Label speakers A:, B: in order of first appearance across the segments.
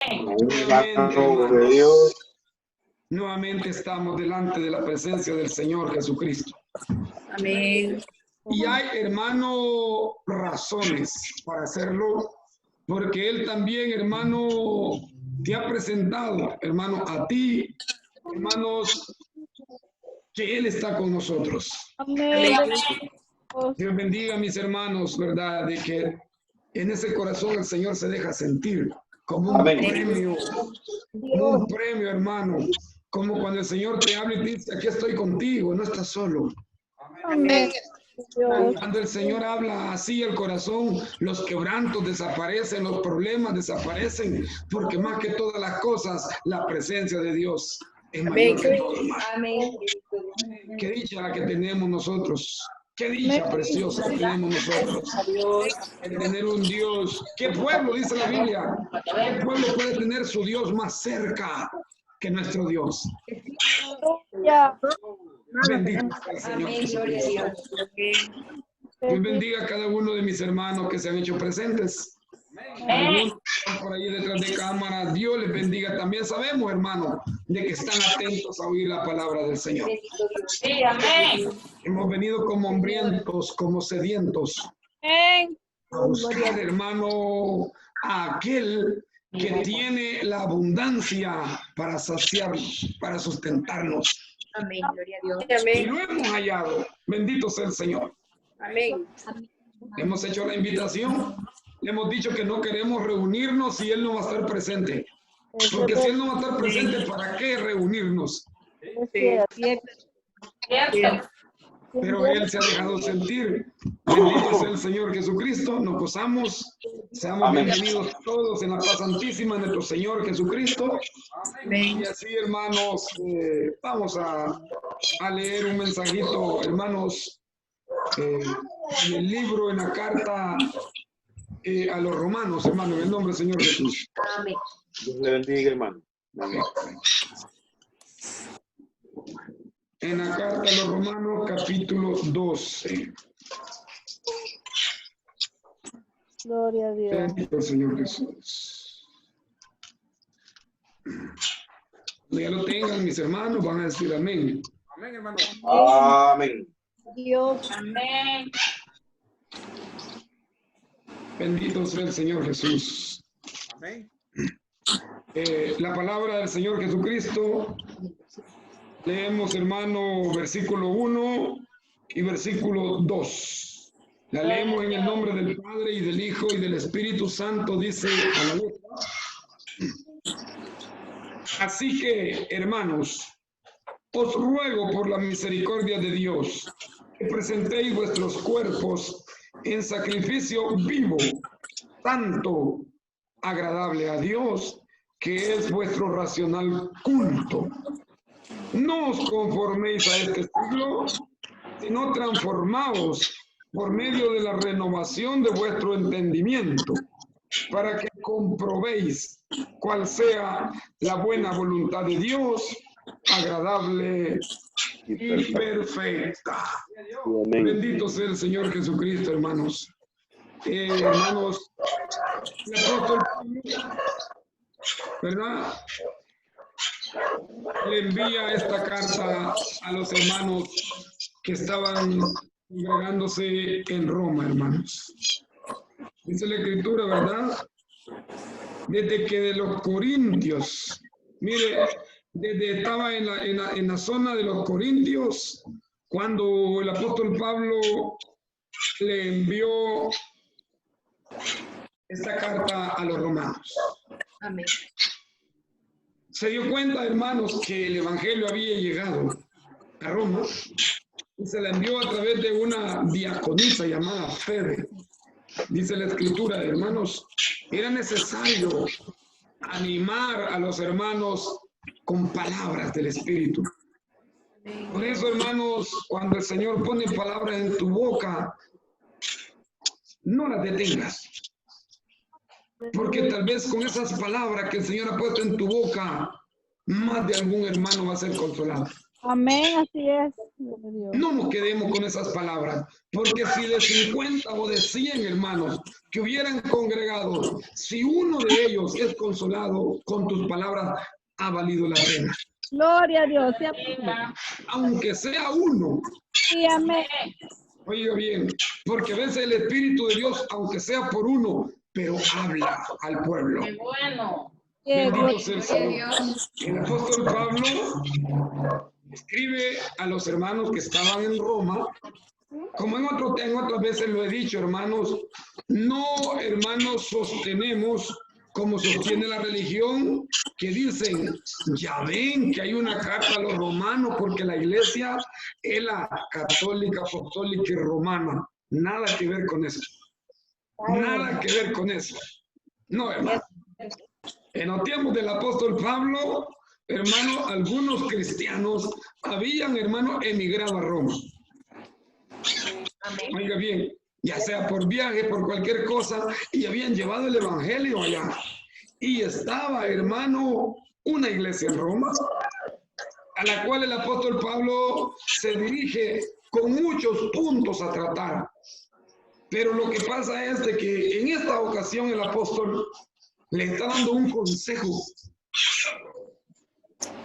A: Nuevamente, hermanos, nuevamente estamos delante de la presencia del Señor Jesucristo.
B: Amén.
A: Y hay, hermano, razones para hacerlo, porque Él también, hermano, te ha presentado, hermano, a ti, hermanos, que Él está con nosotros.
B: Amén.
A: Dios bendiga a mis hermanos, ¿verdad? De que en ese corazón el Señor se deja sentir como un premio, hermano. Como cuando el Señor te habla y te dice, aquí estoy contigo, no estás solo.
B: Amén.
A: Cuando el Señor habla así el corazón, los quebrantos desaparecen, los problemas desaparecen, porque más que todas las cosas, la presencia de Dios es mayor que todo, hermano.
B: Amén.
A: Qué dicha la que tenemos nosotros. Qué dicha preciosa que tenemos nosotros. El tener un Dios. ¿Qué pueblo, dice la Biblia? ¿Qué pueblo puede tener su Dios más cerca que nuestro Dios? Bendito sea el Señor Jesucristo. Dios bendiga a cada uno de mis hermanos que se han hecho presentes. Algunos están por ahí detrás de cámara. Dios les bendiga. También sabemos, hermano, de que están atentos a oír la palabra del Señor.
B: Sí, amén.
A: Hemos venido como hambrientos, como sedientos, a buscar, hermano, a aquel que tiene la abundancia para saciarnos, para sustentarnos.
B: Amén. Gloria a Dios.
A: Y lo hemos hallado. Bendito sea el Señor.
B: Amén.
A: Hemos hecho la invitación. Le hemos dicho que no queremos reunirnos si Él no va a estar presente. Porque si Él no va a estar presente, ¿para qué reunirnos? Pero Él se ha dejado sentir. Bendito sea el Señor Jesucristo. Nos gozamos. Seamos bienvenidos todos en la paz santísima de nuestro Señor Jesucristo. Y así, hermanos, vamos a leer un mensajito, hermanos, en el libro, en la carta a los romanos, hermano, en el nombre del Señor Jesús.
B: Amén.
C: Dios le bendiga, hermano.
A: Amén. En la carta a los romanos, capítulo 12.
D: Gloria a Dios.
A: Bendito el Señor Jesús. Cuando ya lo tengan, mis hermanos, van a decir amén.
C: Amén, hermano. Amén.
D: Dios.
B: Amén.
A: Bendito sea el Señor Jesús.
C: Amén.
A: La palabra del Señor Jesucristo. Leemos, hermano, versículo 1 y versículo 2. La leemos en el nombre del Padre y del Hijo y del Espíritu Santo, dice a la letra. Así que, hermanos, os ruego por la misericordia de Dios que presentéis vuestros cuerpos en sacrificio vivo, santo, agradable a Dios, que es vuestro racional culto. No os conforméis a este siglo, sino transformaos por medio de la renovación de vuestro entendimiento, para que comprobéis cuál sea la buena voluntad de Dios, agradable y perfecta.
C: Amén.
A: Bendito sea el Señor Jesucristo, hermanos. Hermanos, el apóstol Pablo, ¿verdad? Le envía esta carta a los hermanos que estaban congregándose en Roma, hermanos. Dice la Escritura, ¿verdad? Desde que de los corintios, mire, desde estaba en la zona de los corintios, cuando el apóstol Pablo le envió esta carta a los romanos.
B: Amén.
A: Se dio cuenta, hermanos, que el evangelio había llegado a Roma y se la envió a través de una diaconisa llamada Febe. Dice la Escritura, hermanos, era necesario animar a los hermanos con palabras del Espíritu. Por eso, hermanos, cuando el Señor pone palabras en tu boca, no las detengas. Porque tal vez con esas palabras que el Señor ha puesto en tu boca, más de algún hermano va a ser consolado.
D: Amén, así es. Gloria a Dios.
A: No nos quedemos con esas palabras, porque si de 50 o de 100 hermanos que hubieran congregado, si uno de ellos es consolado con tus palabras, ha valido la pena.
D: Gloria a Dios. Sí, amén.
A: Aunque sea uno,
D: Sí, amén.
A: oiga bien, porque a veces el Espíritu de Dios, aunque sea por uno, pero habla al pueblo.
B: Qué bueno.
D: Qué
A: Bendito sea el
B: Gloria a
A: Señor.
B: Dios.
A: El apóstol Pablo escribe a los hermanos que estaban en Roma, como en otras veces lo he dicho, hermanos, no, hermanos, sostenemos como sostiene la religión, que dicen, ya ven que hay una carta a los romanos porque la iglesia es la católica, apostólica y romana. Nada que ver con eso. Nada que ver con eso. No, hermano. En los tiempos del apóstol Pablo, hermano, algunos cristianos habían, hermano, emigrado a Roma.
B: Amén.
A: Oiga bien, ya sea por viaje, por cualquier cosa, y habían llevado el evangelio allá. Y estaba, hermano, una iglesia en Roma, a la cual el apóstol Pablo se dirige con muchos puntos a tratar. Pero lo que pasa es de que en esta ocasión el apóstol le está dando un consejo.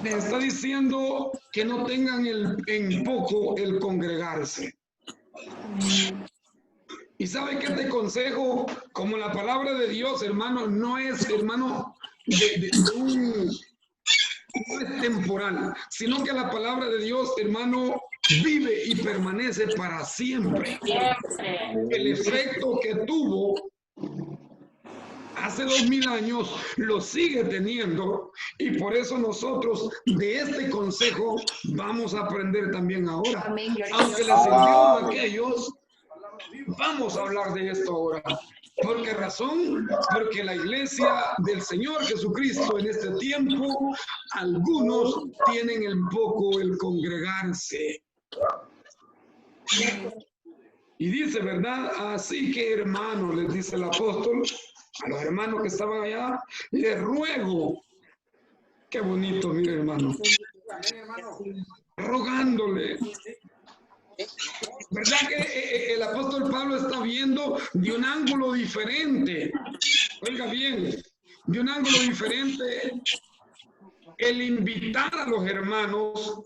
A: Le está diciendo que no tengan en poco el congregarse. Y sabe que este consejo, como la palabra de Dios, hermano, no es, hermano, no es temporal, sino que la palabra de Dios, hermano, vive y permanece para siempre. El efecto que tuvo hace 2000 años lo sigue teniendo, y por eso nosotros de este consejo vamos a aprender también ahora.
B: Amén. Gloria a
A: Aunque
B: Dios.
A: les sirvió a aquellos, vamos a hablar de esto ahora. ¿Por qué razón? Porque la iglesia del Señor Jesucristo en este tiempo, algunos tienen en poco el congregarse. Y dice, ¿verdad? Así que, hermanos, les dice el apóstol a los hermanos que estaban allá, les ruego, qué bonito, mire, hermano, rogándole. ¿Verdad que el apóstol Pablo está viendo de un ángulo diferente? Oiga bien, de un ángulo diferente, el invitar a los hermanos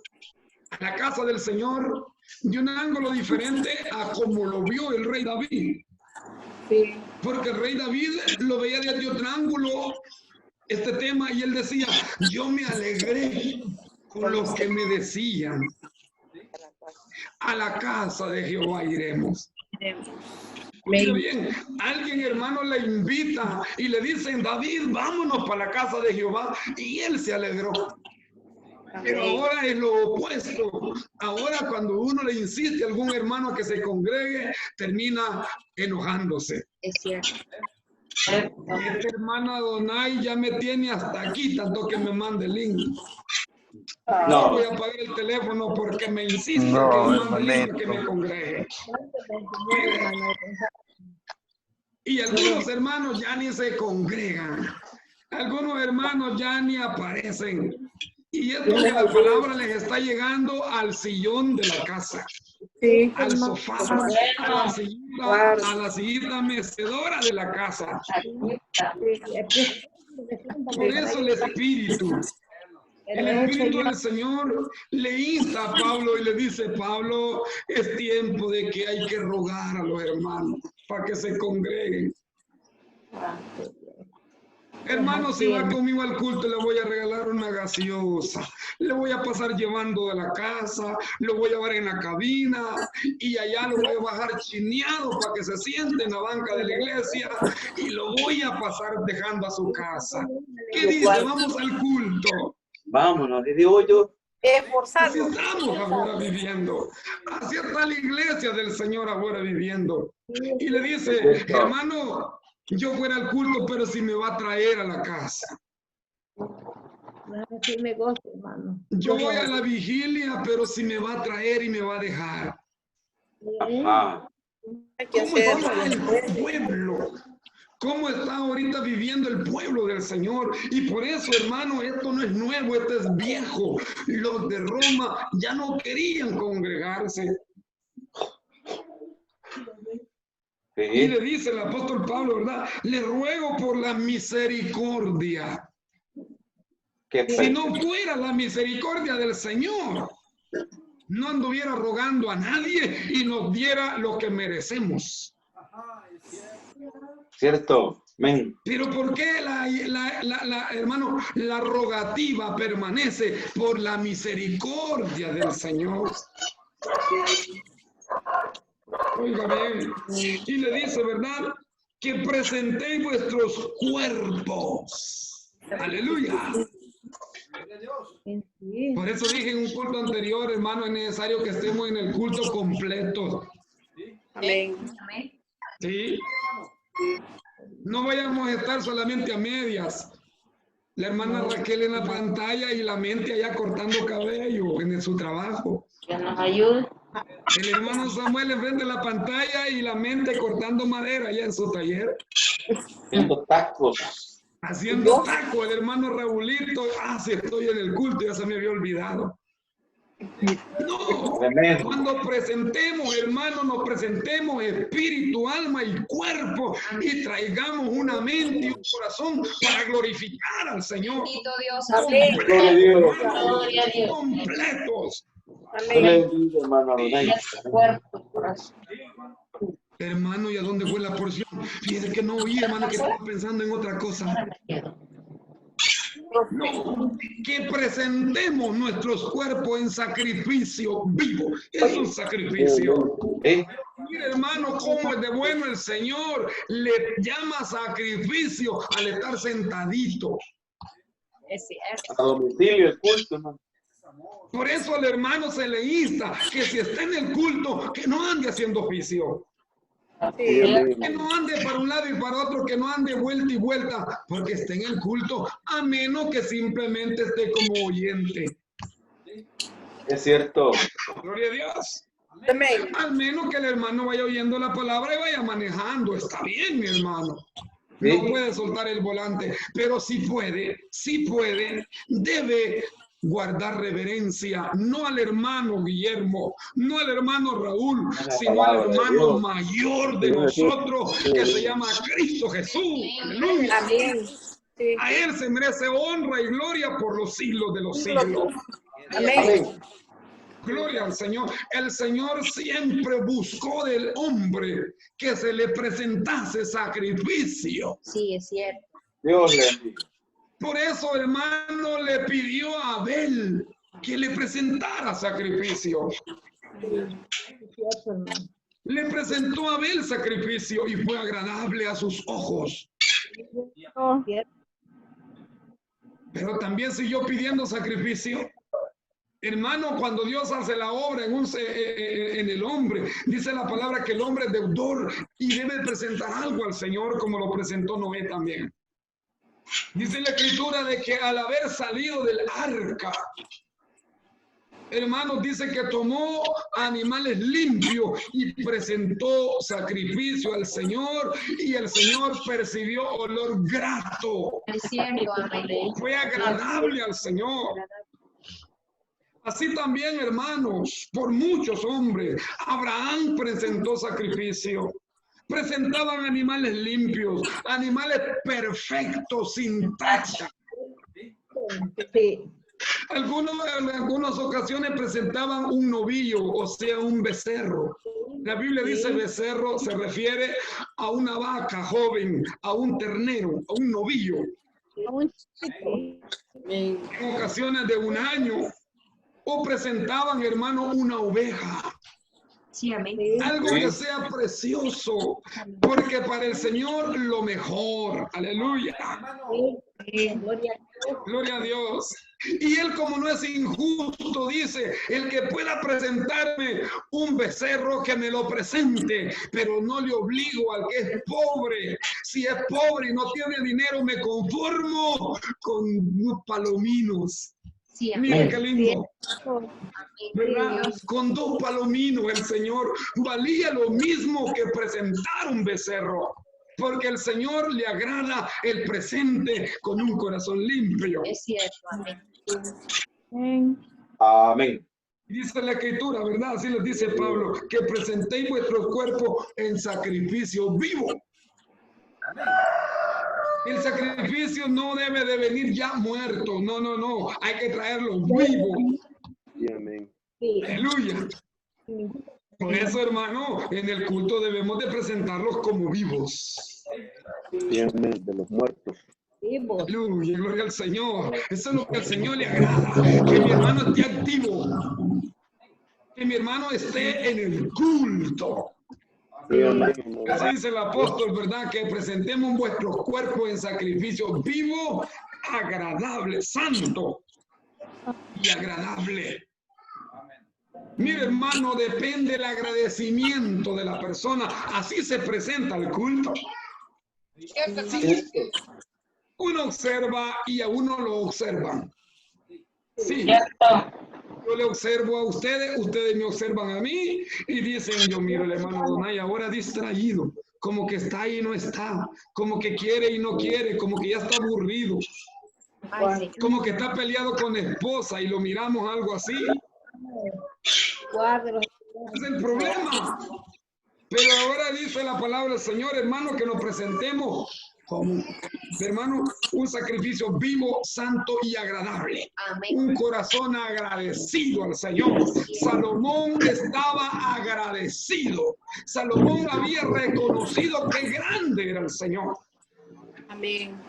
A: a la casa del Señor, de un ángulo diferente a como lo vio el rey David.
B: Sí.
A: Porque el rey David lo veía desde otro ángulo, este tema, y él decía, yo me alegré con lo que me decían. A la casa de Jehová iremos. Oiga bien, alguien, hermano, le invita y le dicen, David, vámonos para la casa de Jehová, y él se alegró. Pero ahora es lo opuesto. Ahora cuando uno le insiste a algún hermano que se congregue, termina enojándose.
B: Es cierto.
A: Esta hermana Donay ya me tiene hasta aquí, tanto que me mande el link. No voy a apagar el teléfono porque me insiste que me mande el link para que me congregue. Y algunos hermanos ya ni se congregan. Algunos hermanos ya ni aparecen. Y esto que la palabra les está llegando al sillón de la casa,
B: Sí.
A: al sofá, a la sillita mecedora de la casa. Por eso el Espíritu del Señor le insta a Pablo y le dice, Pablo, es tiempo de que hay que rogar a los hermanos para que se congreguen. Hermano, si va conmigo al culto, le voy a regalar una gaseosa. Le voy a pasar llevando de la casa, lo voy a llevar en la cabina y allá lo voy a bajar chineado para que se siente en la banca de la iglesia y lo voy a pasar dejando a su casa. ¿Qué dice? Vamos al culto.
C: Vámonos, le digo yo.
A: Así estamos ahora viviendo. Así está la iglesia del Señor ahora viviendo. Y le dice, hermano, yo fuera al culto, pero si me va a traer a la casa. Yo voy a la vigilia, pero si me va a traer y me va a dejar.
C: Ajá.
A: ¿Cómo está el pueblo? cómo está ahorita viviendo el pueblo del Señor. Y por eso, hermano, esto no es nuevo, esto es viejo. Los de Roma ya no querían congregarse. Y le dice el apóstol Pablo, ¿verdad? Le ruego por la misericordia. Si no fuera la misericordia del Señor, no anduviera rogando a nadie y nos diera lo que merecemos.
C: Cierto. Amén.
A: Pero ¿por qué hermano, la rogativa permanece? Por la misericordia del Señor. Oiga bien, y le dice, ¿verdad? Que presentéis vuestros cuerpos. Aleluya. Por eso dije en un culto anterior, hermano, es necesario que estemos en el culto completo.
B: Amén.
A: ¿Sí? No vayamos a estar solamente a medias. La hermana Raquel en la pantalla y la mente allá cortando cabello en su trabajo.
B: Que nos ayude.
A: El hermano Samuel enfrente de la pantalla y la mente cortando madera allá en su taller.
C: Haciendo tacos.
A: Haciendo taco, el hermano Raulito. Sí, estoy en el culto, ya se me había olvidado. No, cuando presentemos, hermano, nos presentemos espíritu, alma y cuerpo y traigamos una mente y un corazón para glorificar al Señor.
B: Bendito Dios.
A: Completos,
B: Gloria a Dios.
A: completos.
B: Amén.
C: Hermano.
B: Cuerpo, corazón.
A: Hermano, ¿y a dónde fue la porción? Fíjese que no oí, hermano, que estaba pensando en otra cosa. No, que presentemos nuestros cuerpos en sacrificio vivo. Es un sacrificio. Mira, hermano, cómo es de bueno el Señor. Le llama sacrificio al estar sentadito.
C: A domicilio el culto, hermano.
A: Por eso al hermano se le insta que si está en el culto, que no ande haciendo oficio. Que no ande para un lado y para otro, que no ande vuelta y vuelta, porque esté en el culto, a menos que simplemente esté como oyente.
C: Es cierto.
A: Gloria a Dios.
B: Amén.
A: Al menos que el hermano vaya oyendo la palabra y vaya manejando. Está bien, mi hermano. No puede soltar el volante, pero sí puede, debe guardar reverencia, no al hermano Guillermo, no al hermano Raúl, sino al hermano mayor de nosotros, que se llama Cristo Jesús. Aleluya.
B: Amén. Sí.
A: A Él se merece honra y gloria por los siglos de los siglos.
B: Amén.
A: Gloria al Señor. El Señor siempre buscó del hombre que se le presentase sacrificio.
B: Sí, es cierto.
C: Dios le bendiga.
A: Por eso, hermano, le pidió a Abel que le presentara sacrificio. Le presentó a Abel sacrificio y fue agradable a sus ojos. Pero también siguió pidiendo sacrificio. Hermano, cuando Dios hace la obra en el hombre, dice la palabra que el hombre es deudor y debe presentar algo al Señor, como lo presentó Noé también. Dice la escritura de que al haber salido del arca, hermanos, dice que tomó animales limpios y presentó sacrificio al Señor, y el Señor percibió olor grato.
B: Es cierto, amén.
A: Fue agradable al Señor. Así también, hermanos, por muchos hombres, Abraham presentó sacrificio. Presentaban animales limpios, animales perfectos, sin tacha.
B: Sí.
A: En algunas ocasiones presentaban un novillo, o sea, un becerro. La Biblia dice becerro, se refiere a una vaca joven, a un ternero, a un novillo. En ocasiones de 1 año. O presentaban, hermano, una oveja.
B: Sí, amén.
A: Algo que sea precioso, porque para el Señor lo mejor. Aleluya. Gloria a Dios. Y Él, como no es injusto, dice, el que pueda presentarme un becerro, que me lo presente, pero no le obligo al que es pobre. Si es pobre y no tiene dinero, me conformo con unos palominos.
B: Sí,
A: Mira qué lindo. ¿Verdad? Con 2 palominos el Señor valía lo mismo que presentar un becerro. Porque el Señor le agrada el presente con un corazón limpio.
B: Es cierto, amén.
D: Amén.
C: Amén.
A: Dice la Escritura, ¿verdad? Así les dice Pablo, que presentéis vuestro cuerpo en sacrificio vivo. El sacrificio no debe de venir ya muerto. No, no, no. Hay que traerlo vivo.
C: Amén.
B: Sí.
A: Aleluya. Por eso, hermano, en el culto debemos de presentarlos como vivos.
C: Amén. De los muertos.
B: Vivo.
A: Aleluya, gloria al Señor. Eso es lo que al Señor le agrada. Que mi hermano esté activo. Que mi hermano esté en el culto. Así dice el apóstol, ¿verdad? Que presentemos vuestros cuerpos en sacrificio vivo, agradable, santo y agradable. Mire, hermano, depende el agradecimiento de la persona. Así se presenta el culto. Sí. Uno observa y a uno lo observan. Sí. Yo le observo a ustedes, ustedes me observan a mí y dicen, yo miro al hermano Donay ahora distraído, como que está y no está, como que quiere y no quiere, como que ya está aburrido,
B: Ay, sí.
A: como que está peleado con la esposa y lo miramos algo así.
B: Guárdalo.
A: Es el problema. Pero ahora dice la palabra del Señor, hermano, que nos presentemos como, hermano, un sacrificio vivo, santo y agradable.
B: Amén.
A: Un corazón agradecido al Señor. Salomón estaba agradecido. Salomón había reconocido que grande era el Señor.
B: Amén.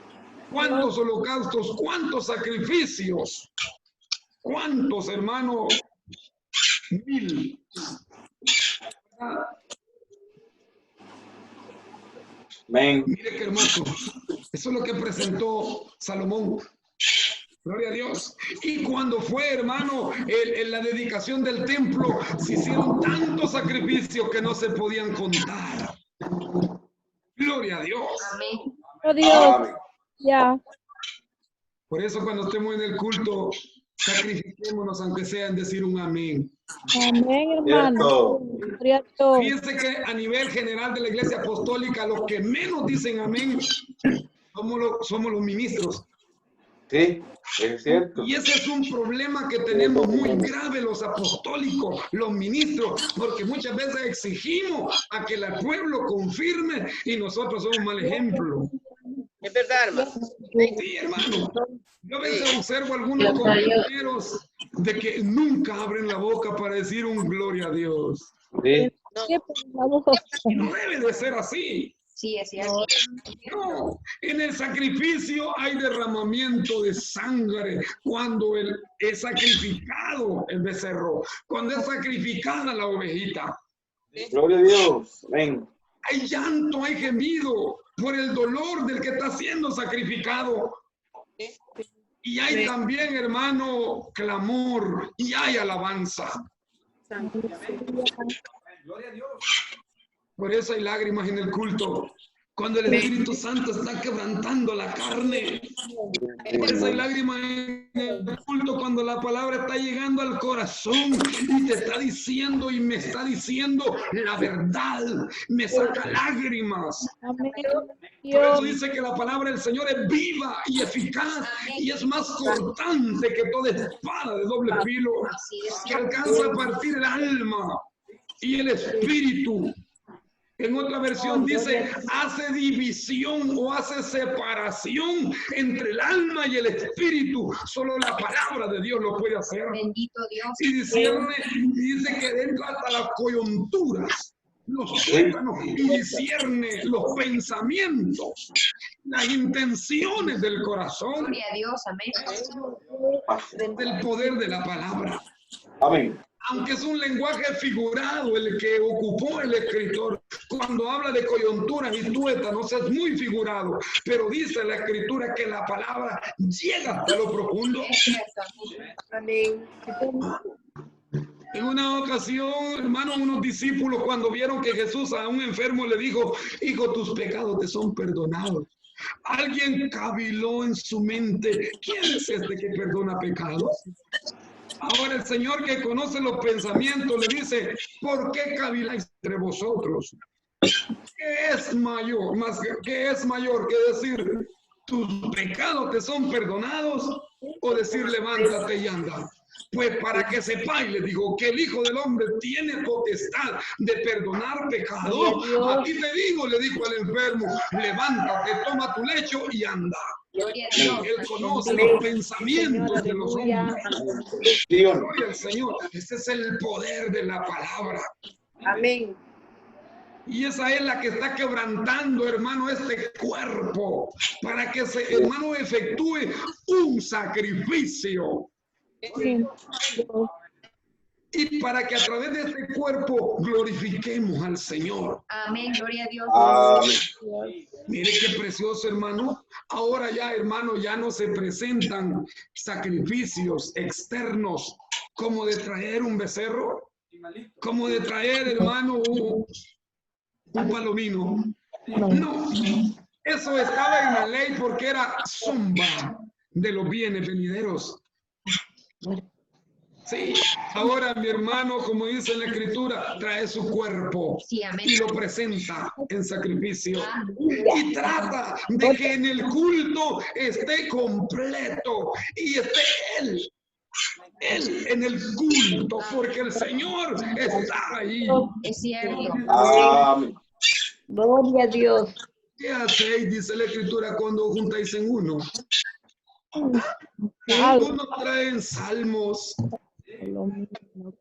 A: ¿Cuántos holocaustos? ¿Cuántos sacrificios? ¿Cuántos, hermano? 1000.
C: Amén.
A: Mire qué hermoso. Eso es lo que presentó Salomón. Gloria a Dios. Y cuando fue, hermano, la dedicación del templo, se hicieron tantos sacrificios que no se podían contar. Gloria a Dios.
B: Amén.
D: Oh, Dios.
C: Amén.
D: Ya.
A: Por eso cuando estemos en el culto, sacrifiquémonos, aunque sea en decir un amén.
D: Amén, hermano.
C: Cierto.
D: Gloria a Dios.
A: Fíjense que a nivel general de la Iglesia Apostólica, los que menos dicen amén somos los ministros.
C: Sí, es cierto.
A: Y ese es un problema que tenemos muy grave los apostólicos, los ministros, porque muchas veces exigimos a que el pueblo confirme y nosotros somos un mal ejemplo.
E: Es verdad, hermano.
A: Sí, hermano. Yo a veces observo a algunos compañeros de que nunca abren la boca para decir un gloria a Dios.
C: Sí.
D: ¿Qué por favor?
A: Y no debe de ser así.
B: Sí, es cierto.
A: No, en el sacrificio hay derramamiento de sangre cuando es sacrificado el becerro, cuando es sacrificada la ovejita.
C: Gloria a Dios. Amén.
A: Hay llanto, hay gemido por el dolor del que está siendo sacrificado. Y hay también, hermano, clamor y hay alabanza. Por eso hay lágrimas en el culto. Cuando el Espíritu Santo está quebrantando la carne. Por eso hay lágrimas en el culto cuando la palabra está llegando al corazón y te está diciendo y me está diciendo la verdad. Me saca lágrimas.
D: Amén.
A: Por eso
D: Dios.
A: dice que la palabra del Señor es viva y eficaz y es más cortante que toda espada de doble filo que alcanza a partir el alma y el espíritu. En otra versión dice, hace división o hace separación entre el alma y el espíritu. Solo la palabra de Dios lo puede hacer.
B: Bendito Dios.
A: Y dice que dentro hasta las coyunturas, los tuétanos, y discierne los pensamientos, las intenciones del corazón,
B: Gloria a Dios. Amén.
A: del poder de la palabra.
C: Amén.
A: Aunque es un lenguaje figurado el que ocupó el escritor, cuando habla de coyunturas y tuétanos es muy figurado, pero dice la escritura que la palabra llega hasta lo profundo.
B: Es cierto. Amén.
A: En una ocasión, hermano, unos discípulos cuando vieron que Jesús a un enfermo le dijo, hijo, tus pecados te son perdonados. Alguien caviló en su mente, ¿quién es este que perdona pecados? Ahora el Señor que conoce los pensamientos le dice, ¿por qué caviláis entre vosotros? ¿Qué es mayor? ¿Qué es mayor que decir tus pecados te son perdonados o decir levántate y anda? Pues para que sepáis, le digo, que el Hijo del Hombre tiene potestad de perdonar pecados. A ti te digo, le dijo al enfermo, levántate, toma tu lecho y anda. Él conoce los pensamientos de los hombres. Gloria al Señor. Ese es el poder de la palabra.
B: Amén.
A: Y esa es la que está quebrantando, hermano, este cuerpo, para que hermano, efectúe un sacrificio.
D: Sí.
A: Y para que a través de este cuerpo glorifiquemos al Señor.
B: Amén. Gloria a Dios.
C: Amén.
A: Mire qué precioso, hermano. Ahora ya, hermano, ya no se presentan sacrificios externos como de traer un becerro, como de traer, hermano, un palomino. No, eso estaba en la ley porque era sombra de los bienes venideros. Sí, ahora mi hermano, como dice en la Escritura, trae su cuerpo y lo presenta en sacrificio. Y trata de que en el culto esté completo y esté Él en el culto, porque el Señor está ahí.
B: Es cierto.
C: Amén.
D: Gloria a Dios.
A: ¿Qué hacéis? Dice la Escritura, cuando juntáis en uno. Unos traen salmos,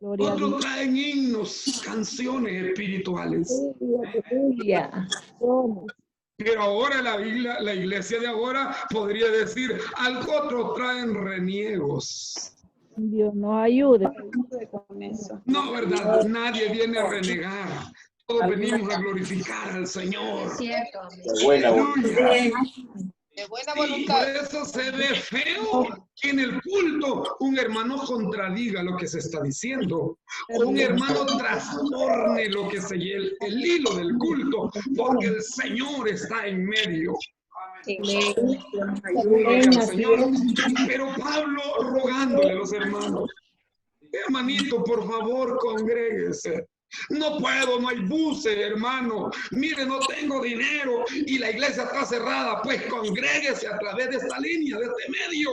A: otros traen himnos, canciones espirituales. Pero ahora la iglesia de ahora podría decir, algo otros traen reniegos.
D: Dios nos ayude.
A: No, ¿verdad? Nadie viene a renegar. Todos venimos a glorificar al Señor.
B: Es cierto.
C: De buena voluntad.
B: De buena
A: Sí,
B: voluntad.
A: por eso se ve feo que en el culto un hermano contradiga lo que se está diciendo. O un hermano trastorne lo que es el hilo del culto, porque el Señor está en medio. Gloria al Señor. Pero Pablo rogándole a los hermanos, hermanito, por favor, congréguese. No puedo, no hay buses, hermano. Mire, no tengo dinero y la iglesia está cerrada. Pues congréguese a través de esta línea, de este medio.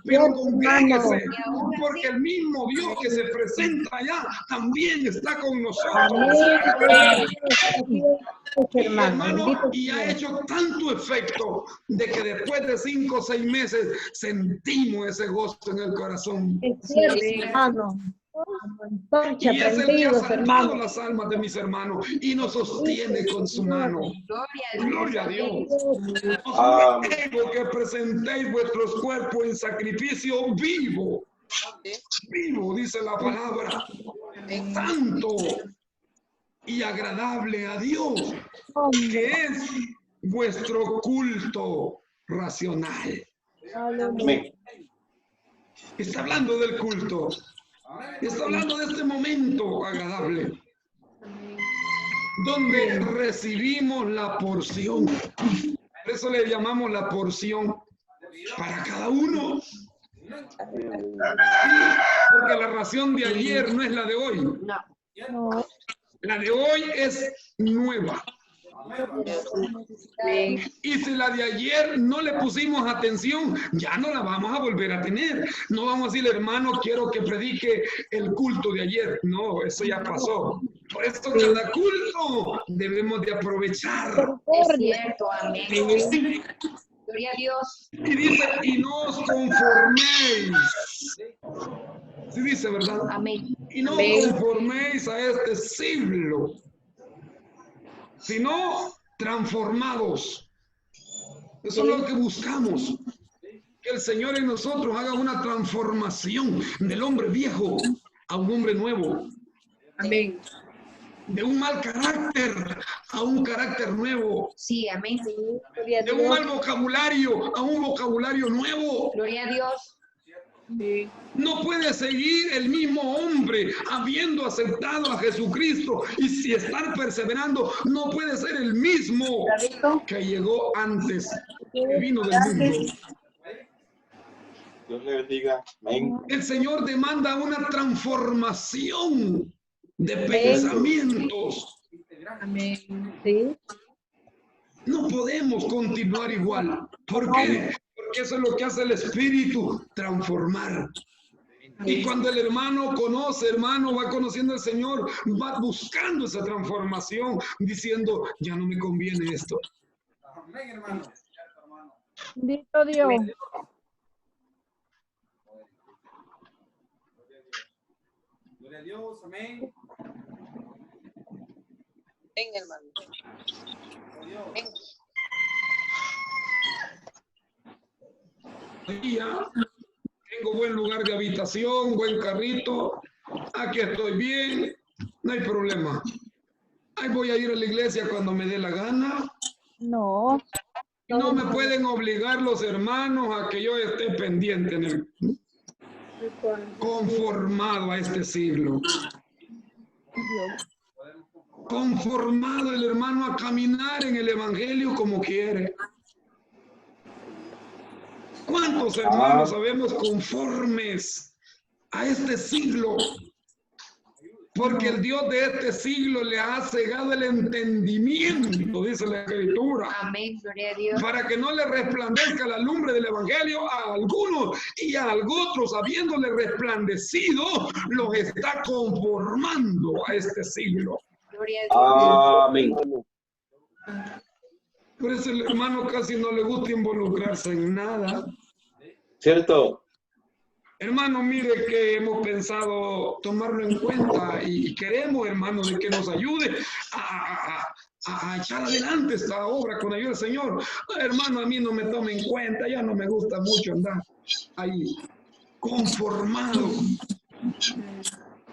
A: Pero congréguese, porque el mismo Dios que se presenta allá también está con nosotros. Hermano, y ha hecho tanto efecto de que después de 5 o 6 meses sentimos ese gozo en el corazón.
D: Hermano.
A: Y es el que ha salvado las almas de mis hermanos y nos sostiene con su mano. Gloria a Dios. Os ruego que presentéis vuestros cuerpos en sacrificio vivo. Vivo, dice la palabra. Santo y agradable a Dios, que es vuestro culto racional.
C: Amén.
A: Está hablando del culto. Está hablando de este momento agradable, donde recibimos la porción. Por eso le llamamos la porción para cada uno. Porque la ración de ayer no es la de hoy.
B: No.
A: La de hoy es nueva. Y si la de ayer no le pusimos atención, ya no la vamos a volver a tener. No vamos a decir, hermano, quiero que predique el culto de ayer. No, eso ya pasó. Por esto cada culto debemos de aprovechar.
B: Es cierto, amén. Gloria a Dios.
A: Y dice, y no os conforméis. Sí dice, ¿verdad?
B: Amén.
A: Y no os conforméis a este siglo, sino transformados. Eso es lo que buscamos. Que el Señor en nosotros haga una transformación del hombre viejo a un hombre nuevo.
B: Amén.
A: De un mal carácter a un carácter nuevo.
B: Sí, amén.
A: De un mal vocabulario a un vocabulario nuevo.
B: Gloria a Dios.
A: No puede seguir el mismo hombre habiendo aceptado a Jesucristo y si estar perseverando, no puede ser el mismo que llegó antes, que vino del mundo.
C: Dios le bendiga. Amén.
A: El Señor demanda una transformación de pensamientos.
B: Amén.
D: Sí.
A: No podemos continuar igual. ¿Por qué? Porque eso es lo que hace el Espíritu, transformar. Y cuando el hermano conoce, hermano, va conociendo al Señor, va buscando esa transformación, diciendo, ya no me conviene esto.
C: Amén, hermano.
D: Bendito Dios.
C: Gloria a Dios, amén.
B: Venga, hermano. Venga.
A: Ya tengo buen lugar de habitación, buen carrito, aquí estoy bien, no hay problema. Ahí voy a ir a la iglesia cuando me dé la gana.
D: No.
A: Y no me pueden obligar los hermanos a que yo esté pendiente en el conformado a este siglo. Conformado el hermano a caminar en el evangelio como quiere. ¿Cuántos hermanos sabemos conformes a este siglo? Porque el Dios de este siglo le ha cegado el entendimiento, dice la Escritura.
B: Amén, gloria a Dios.
A: Para que no le resplandezca la lumbre del evangelio a algunos y a otros, habiéndole resplandecido, los está conformando a este siglo.
B: Gloria a Dios.
C: Amén.
A: Por eso el hermano casi no le gusta involucrarse en nada.
C: ¿Cierto?
A: Hermano, mire que hemos pensado tomarlo en cuenta y queremos, hermano, de que nos ayude a echar adelante esta obra con ayuda del Señor. Hermano, a mí no me tome en cuenta, ya no me gusta mucho andar ahí conformado.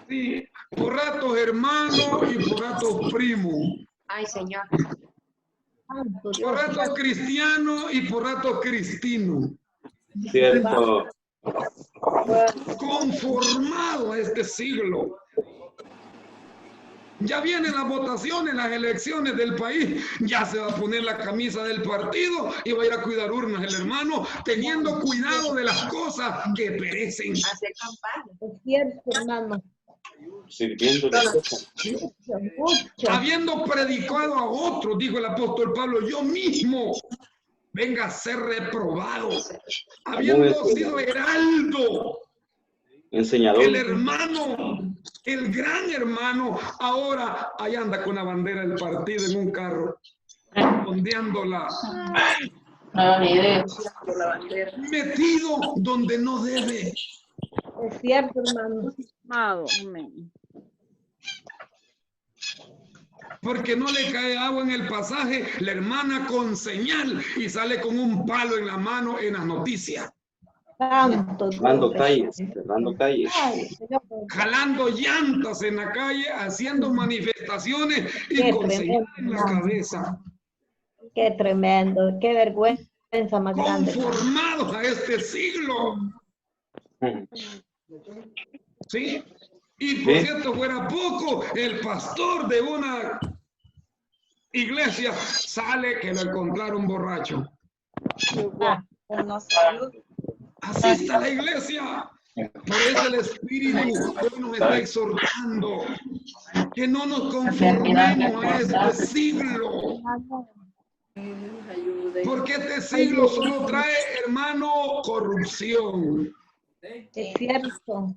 A: Sí, por ratos hermano y por ratos primo.
B: Ay, Señor.
A: Por ratos cristiano y por ratos cristino.
C: Cierto.
A: Conformado a este siglo. Ya vienen las votaciones, las elecciones del país. Ya se va a poner la camisa del partido y va a ir a cuidar urnas el hermano, teniendo cuidado de las cosas que perecen.
B: Hacer campaña.
D: Es cierto, hermano.
C: Sirviendo de cosas.
D: Mucho.
A: Habiendo predicado a otros, dijo el apóstol Pablo, yo mismo venga a ser reprobado. Habiendo sido heraldo.
C: Enseñador.
A: El hermano, el gran hermano, ahora ahí anda con la bandera del partido en un carro, ondeándola. Metido donde no debe.
D: Es cierto, hermano.
E: Amén.
A: Porque no le cae agua en el pasaje, la hermana con señal y sale con un palo en la mano en las noticias.
D: Santo
C: Cerrando
D: Dios.
C: calles, cerrando calles.
D: Ay, Señor.
A: Jalando llantas en la calle, haciendo manifestaciones y
D: Qué
A: con señal
D: tremendo,
A: en la
D: hermano.
A: cabeza.
D: Qué tremendo, qué vergüenza más grande.
A: Conformados a este siglo. ¿Sí? Y por
C: Sí.
A: cierto, fuera poco, el pastor de una iglesia sale que lo encontraron borracho. Así está la iglesia. Por eso el Espíritu hoy nos está exhortando que no nos conformemos a este siglo. Porque este siglo solo trae, hermano, corrupción.
D: Es cierto.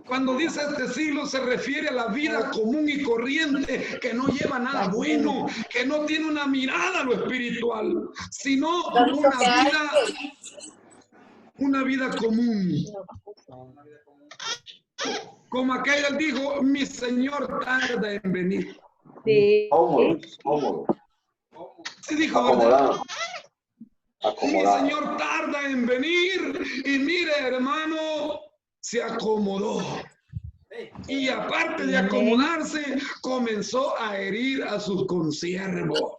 A: Cuando dice este siglo se refiere a la vida común y corriente que no lleva nada bueno, que no tiene una mirada a lo espiritual, sino una vida común. Como aquel dijo, mi Señor tarda en venir.
D: Sí.
C: Cómodo.
A: Sí dijo, ¿verdad? Mi
C: Acomodado.
A: Señor tarda en venir y mire, hermano, se acomodó. Y aparte de acomodarse, comenzó a herir a sus consiervos.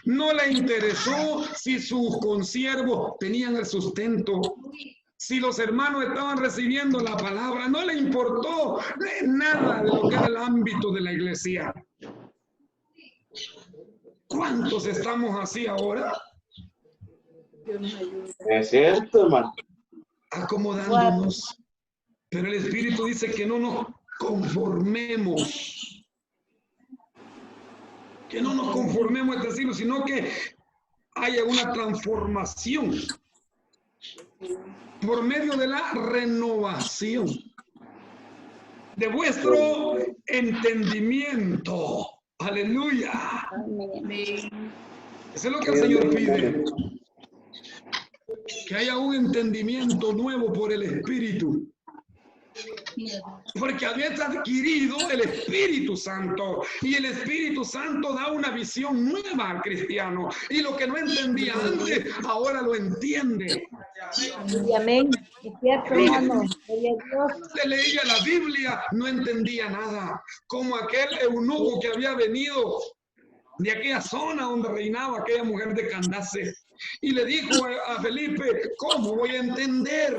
A: No le interesó si sus consiervos tenían el sustento, si los hermanos estaban recibiendo la palabra, no le importó nada de lo que era el ámbito de la iglesia. ¿Cuántos estamos así ahora?
C: Es cierto, hermano.
A: Acomodándonos. Pero el Espíritu dice que no nos conformemos. Que no nos conformemos a este siglo, sino que haya una transformación por medio de la renovación de vuestro entendimiento. Aleluya. Eso es lo que el Señor pide. Que haya un entendimiento nuevo por el Espíritu. Porque habías adquirido el Espíritu Santo y el Espíritu Santo da una visión nueva al cristiano y lo que no entendía antes ahora lo entiende.
D: Amén. Es cierto, hermano.
A: Se leía la Biblia, no entendía nada, como aquel eunuco que había venido de aquella zona donde reinaba aquella mujer de Candace y le dijo a Felipe, ¿cómo voy a entender?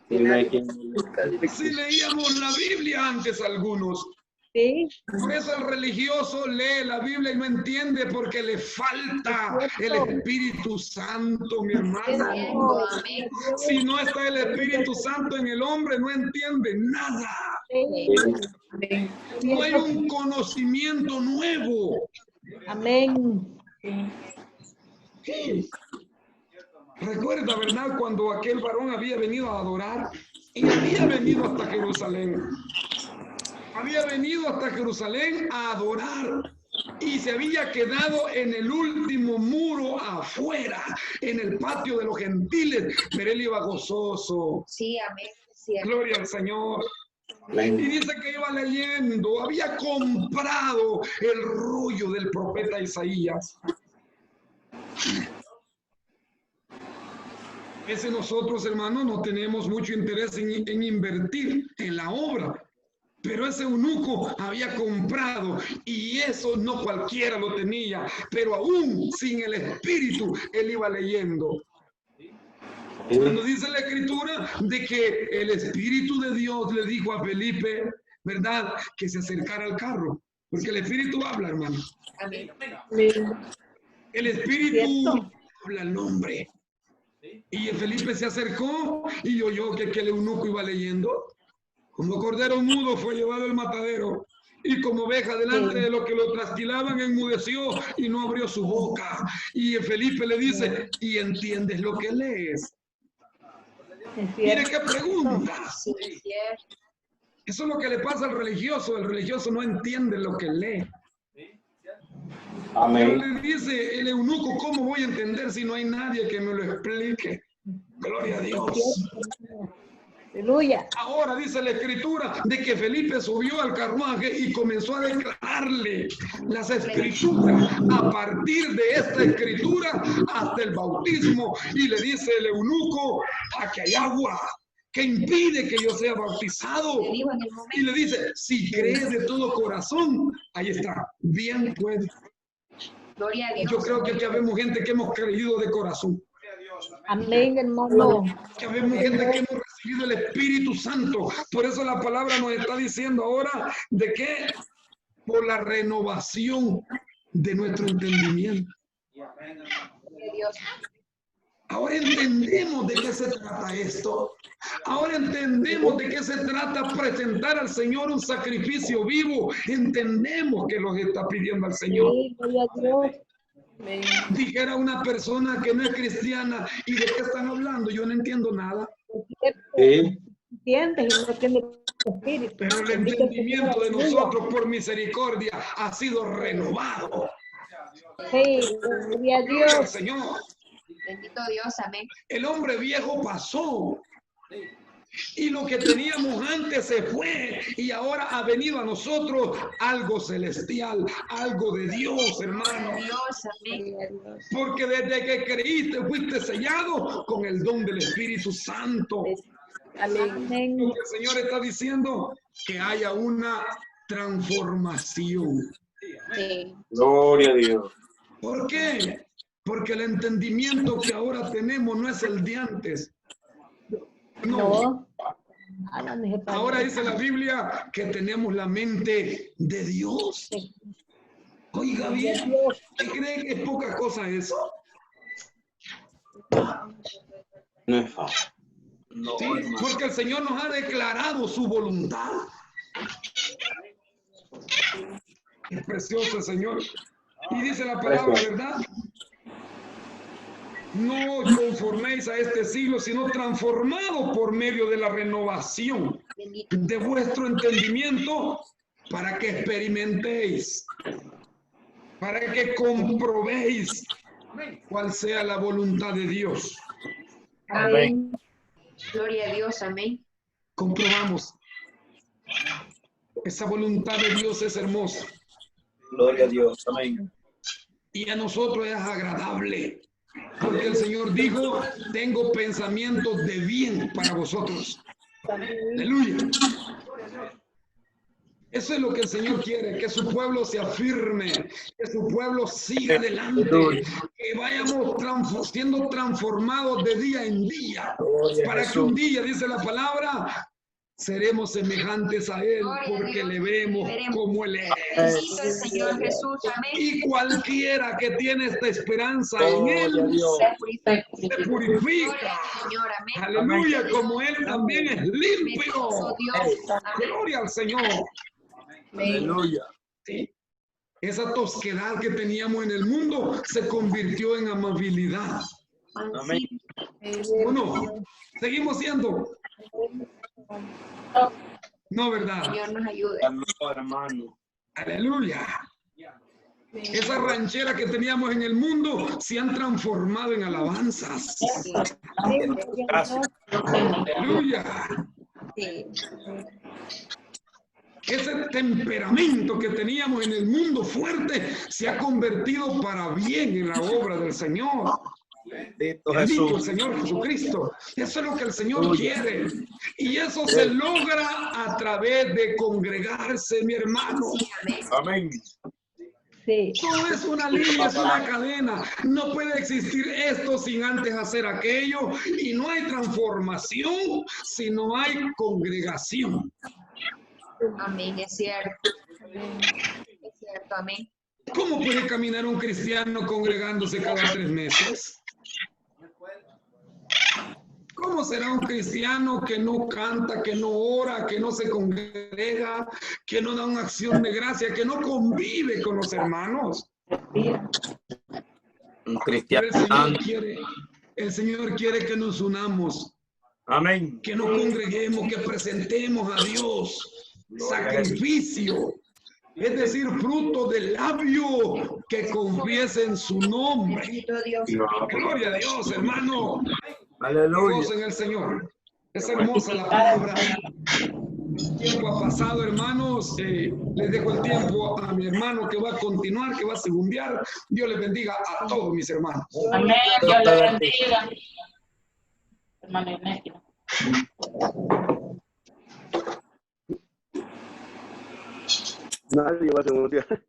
A: Si leíamos la Biblia antes algunos.
D: Sí.
A: Por eso el religioso lee la Biblia y no entiende porque le falta el Espíritu Santo, mi hermano. Si no está el Espíritu Santo en el hombre, no entiende nada. No hay un conocimiento nuevo.
D: Amén.
A: Sí. Recuerda, ¿verdad? Cuando aquel varón había venido a adorar y había venido hasta Jerusalén. Había venido hasta Jerusalén a adorar y se había quedado en el último muro afuera, en el patio de los gentiles, pero él iba gozoso.
B: Sí, amén. Sí,
A: Gloria al Señor. Y dice que iba leyendo, había comprado el rollo del profeta Isaías. Ese nosotros, hermanos, no tenemos mucho interés en invertir en la obra. Pero ese eunuco había comprado y eso no cualquiera lo tenía. Pero aún sin el Espíritu, él iba leyendo. Cuando dice la Escritura de que el Espíritu de Dios le dijo a Felipe, ¿verdad? Que se acercara al carro. Porque el Espíritu habla, hermano.
B: amén.
A: El Espíritu habla al hombre. Y Felipe se acercó y oyó que el eunuco iba leyendo. Como cordero mudo fue llevado al matadero. Y como oveja delante de los que lo trasquilaban, enmudeció y no abrió su boca. Y Felipe le dice, ¿y entiendes lo que lees? Mire qué pregunta.
B: Sí, es cierto.
A: Eso es lo que le pasa al religioso. El religioso no entiende lo que lee. Amén. Pero le dice el eunuco, ¿cómo voy a entender si no hay nadie que me lo explique? Gloria a Dios.
D: Aleluya.
A: Ahora dice la Escritura de que Felipe subió al carruaje y comenzó a declararle las Escrituras a partir de esta Escritura hasta el bautismo y le dice el eunuco, aquí hay agua que impide que yo sea bautizado. Y le dice, si crees de todo corazón, ahí está, bien puede.
B: Gloria a Dios.
A: Yo creo que aquí habemos gente que hemos creído de corazón.
D: Amén, hermano.
A: Que habemos gente que hemos recibido el Espíritu Santo. Por eso la palabra nos está diciendo ahora de que por la renovación de nuestro entendimiento. Ahora entendemos de qué se trata esto. Ahora entendemos de qué se trata presentar al Señor un sacrificio vivo. Entendemos que los está pidiendo al Señor.
D: Sí, gloria a Dios.
A: Dijera una persona que no es cristiana, ¿y de qué están hablando? Yo no entiendo nada.
D: ¿Entiendes? Y no tiene espíritu.
A: Pero el entendimiento de nosotros por misericordia ha sido renovado.
D: Sí, gloria a Dios.
A: Señor.
B: Bendito Dios, amén.
A: El hombre viejo pasó. Y lo que teníamos antes se fue y ahora ha venido a nosotros algo celestial, algo de Dios, hermano.
B: Dios, amén.
A: Porque desde que creíste fuiste sellado con el don del Espíritu Santo.
D: Amén.
A: Lo que el Señor está diciendo, que haya una transformación.
B: Sí.
C: Gloria a Dios.
A: ¿Por qué? Porque el entendimiento que ahora tenemos no es el de antes. No. Ahora dice la Biblia que tenemos la mente de Dios. Oiga bien, ¿usted cree que es poca cosa eso?
C: No es fácil.
A: Sí, porque el Señor nos ha declarado su voluntad. Precioso Señor. Y dice la palabra, ¿verdad? No os conforméis a este siglo, sino transformado por medio de la renovación de vuestro entendimiento, para que experimentéis, para que comprobéis cuál sea la voluntad de Dios.
D: Amén.
B: Gloria a Dios, amén.
A: Comprobamos. Esa voluntad de Dios es hermosa.
C: Gloria a Dios. Amén.
A: Y a nosotros es agradable. Porque el Señor dijo, tengo pensamientos de bien para vosotros. Aleluya. Eso es lo que el Señor quiere, que su pueblo se afirme, que su pueblo siga adelante, que vayamos siendo transformados de día en día, para que un día, dice la palabra, seremos semejantes a Él, porque le vemos como Él es.
B: Bendito el Señor Jesús, amén.
A: Y cualquiera que tiene esta esperanza en Él, se purifica.
B: Señor, amén.
A: Aleluya, como Él también es limpio. Gloria al Señor.
C: Aleluya.
A: Sí. Esa tosquedad que teníamos en el mundo se convirtió en amabilidad.
C: Amén.
A: ¿O no? ¿Seguimos siendo? No, ¿verdad?
B: Señor nos ayude.
C: Hermano.
A: Aleluya. Esas rancheras que teníamos en el mundo se han transformado en alabanzas.
C: Gracias.
A: Aleluya.
B: Sí.
A: Ese temperamento que teníamos en el mundo fuerte se ha convertido para bien en la obra del Señor.
C: Bendito
A: Bendito el
C: Jesús.
A: Señor Jesucristo. Eso es lo que el Señor quiere. Y eso se logra a través de congregarse, mi hermano.
C: Amén.
D: Sí.
A: No es una línea, es una cadena. No puede existir esto sin antes hacer aquello. Y no hay transformación si no hay congregación.
B: Amén, es cierto. Es cierto, amén.
A: ¿Cómo puede caminar un cristiano congregándose cada 3 meses? ¿Cómo será un cristiano que no canta, que no ora, que no se congrega, que no da una acción de gracia, que no convive con los hermanos?
C: Un
A: Pero
C: cristiano.
A: el Señor quiere que nos unamos,
C: Amén.
A: que nos congreguemos, que presentemos a Dios sacrificio, es decir, fruto del labio que confiesen su nombre.
B: Bendito Dios.
A: Gloria a Dios, hermano.
C: Aleluya.
A: Gozo en el Señor. Es hermosa la palabra. El tiempo ha pasado, hermanos. Les dejo el tiempo a mi hermano que va a continuar, que va a segundear. Dios les bendiga a todos mis hermanos.
E: Amén, Dios le bendiga. Hermano Ernesto.
F: Nadie va a segundear.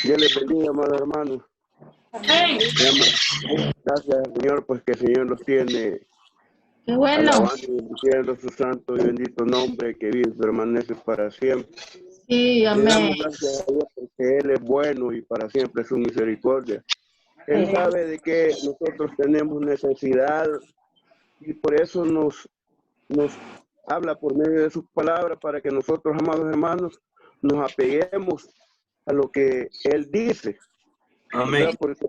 F: Dios les bendiga, amado hermano.
E: Amén.
F: Gracias, Señor, pues que el Señor nos tiene
E: Qué bueno.
F: alabando y bendiciendo su santo y bendito nombre, que vive y permanece para siempre.
E: Sí,
F: Le
E: amén.
F: damos gracias a Dios porque Él es bueno y para siempre es su misericordia. Él sabe de que nosotros tenemos necesidad y por eso nos habla por medio de sus palabras para que nosotros, amados hermanos, nos apeguemos a lo que Él dice.
C: Amén.
F: Porque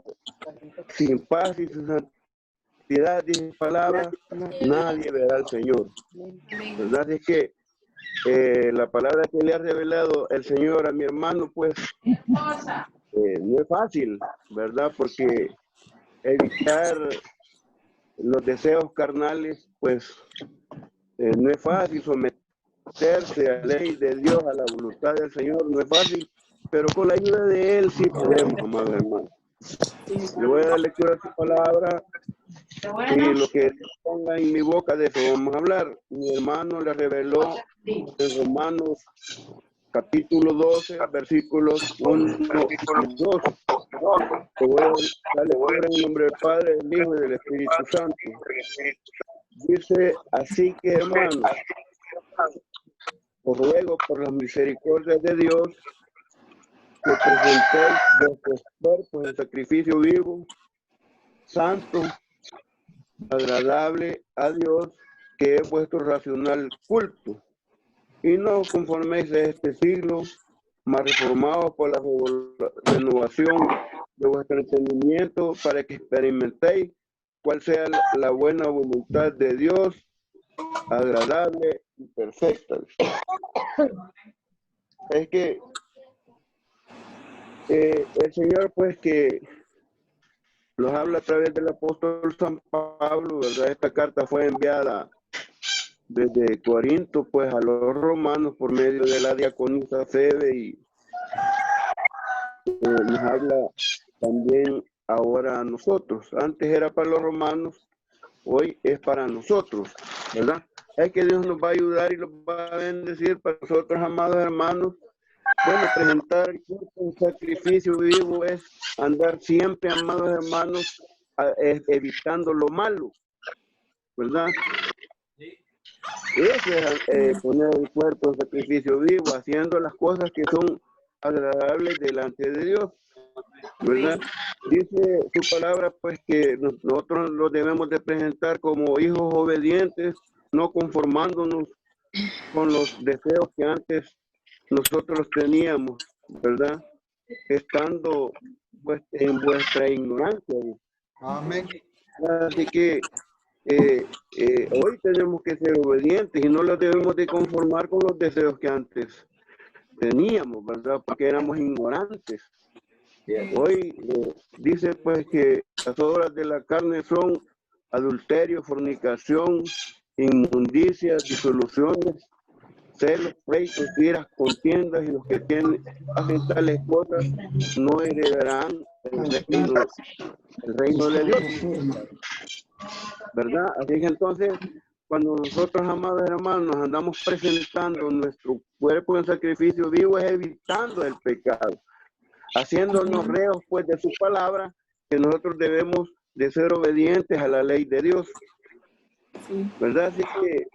F: sin paz y sin santidad, dice palabra, nadie verá al Señor. ¿Verdad? Es que la palabra que le ha revelado el Señor a mi hermano, pues no es fácil, ¿verdad? Porque evitar los deseos carnales, pues no es fácil. Someterse a la ley de Dios, a la voluntad del Señor, no es fácil, pero con la ayuda de Él sí podemos, amados hermanos. Le voy a dar lectura a su palabra y lo que ponga en mi boca, de eso vamos a hablar. Mi hermano le reveló en Romanos capítulo 12, versículos 1 y 2. Te voy a dar lectura en el nombre del Padre, del Hijo y del Espíritu Santo. Dice así que, hermanos, os ruego por las misericordias de Dios que presentéis vuestros cuerpos en sacrificio vivo, santo, agradable a Dios, que es vuestro racional culto. Y no conforméis a este siglo, mas reformados por la renovación de vuestro entendimiento, para que experimentéis cuál sea la buena voluntad de Dios, agradable y perfecta. Es que el Señor, pues, que los habla a través del apóstol San Pablo, ¿verdad? Esta carta fue enviada desde Corinto, pues, a los romanos por medio de la diaconisa Febe, y nos habla también ahora a nosotros. Antes era para los romanos, hoy es para nosotros, ¿verdad? Es que Dios nos va a ayudar y nos va a bendecir para nosotros, amados hermanos. Bueno, presentar un sacrificio vivo es andar siempre, amados hermanos, evitando lo malo, ¿verdad? Eso es poner el cuerpo en sacrificio vivo, haciendo las cosas que son agradables delante de Dios, ¿verdad? Dice su palabra, pues, que nosotros lo debemos de presentar como hijos obedientes, no conformándonos con los deseos que antes nosotros teníamos, ¿verdad? Estando, pues, en vuestra ignorancia.
G: Amén.
F: Así que hoy tenemos que ser obedientes y no lo debemos de conformar con los deseos que antes teníamos, ¿verdad? Porque éramos ignorantes. Hoy dice, pues, que las obras de la carne son adulterio, fornicación, inmundicias, disoluciones, celos, pleitos, iras, contiendas, y los que hacen tales cosas no heredarán el reino de Dios, ¿verdad? Así que entonces, cuando nosotros, amados hermanos, andamos presentando nuestro cuerpo en sacrificio vivo, es evitando el pecado, haciéndonos reos, pues, de su palabra, que nosotros debemos de ser obedientes a la ley de Dios, ¿verdad? Así que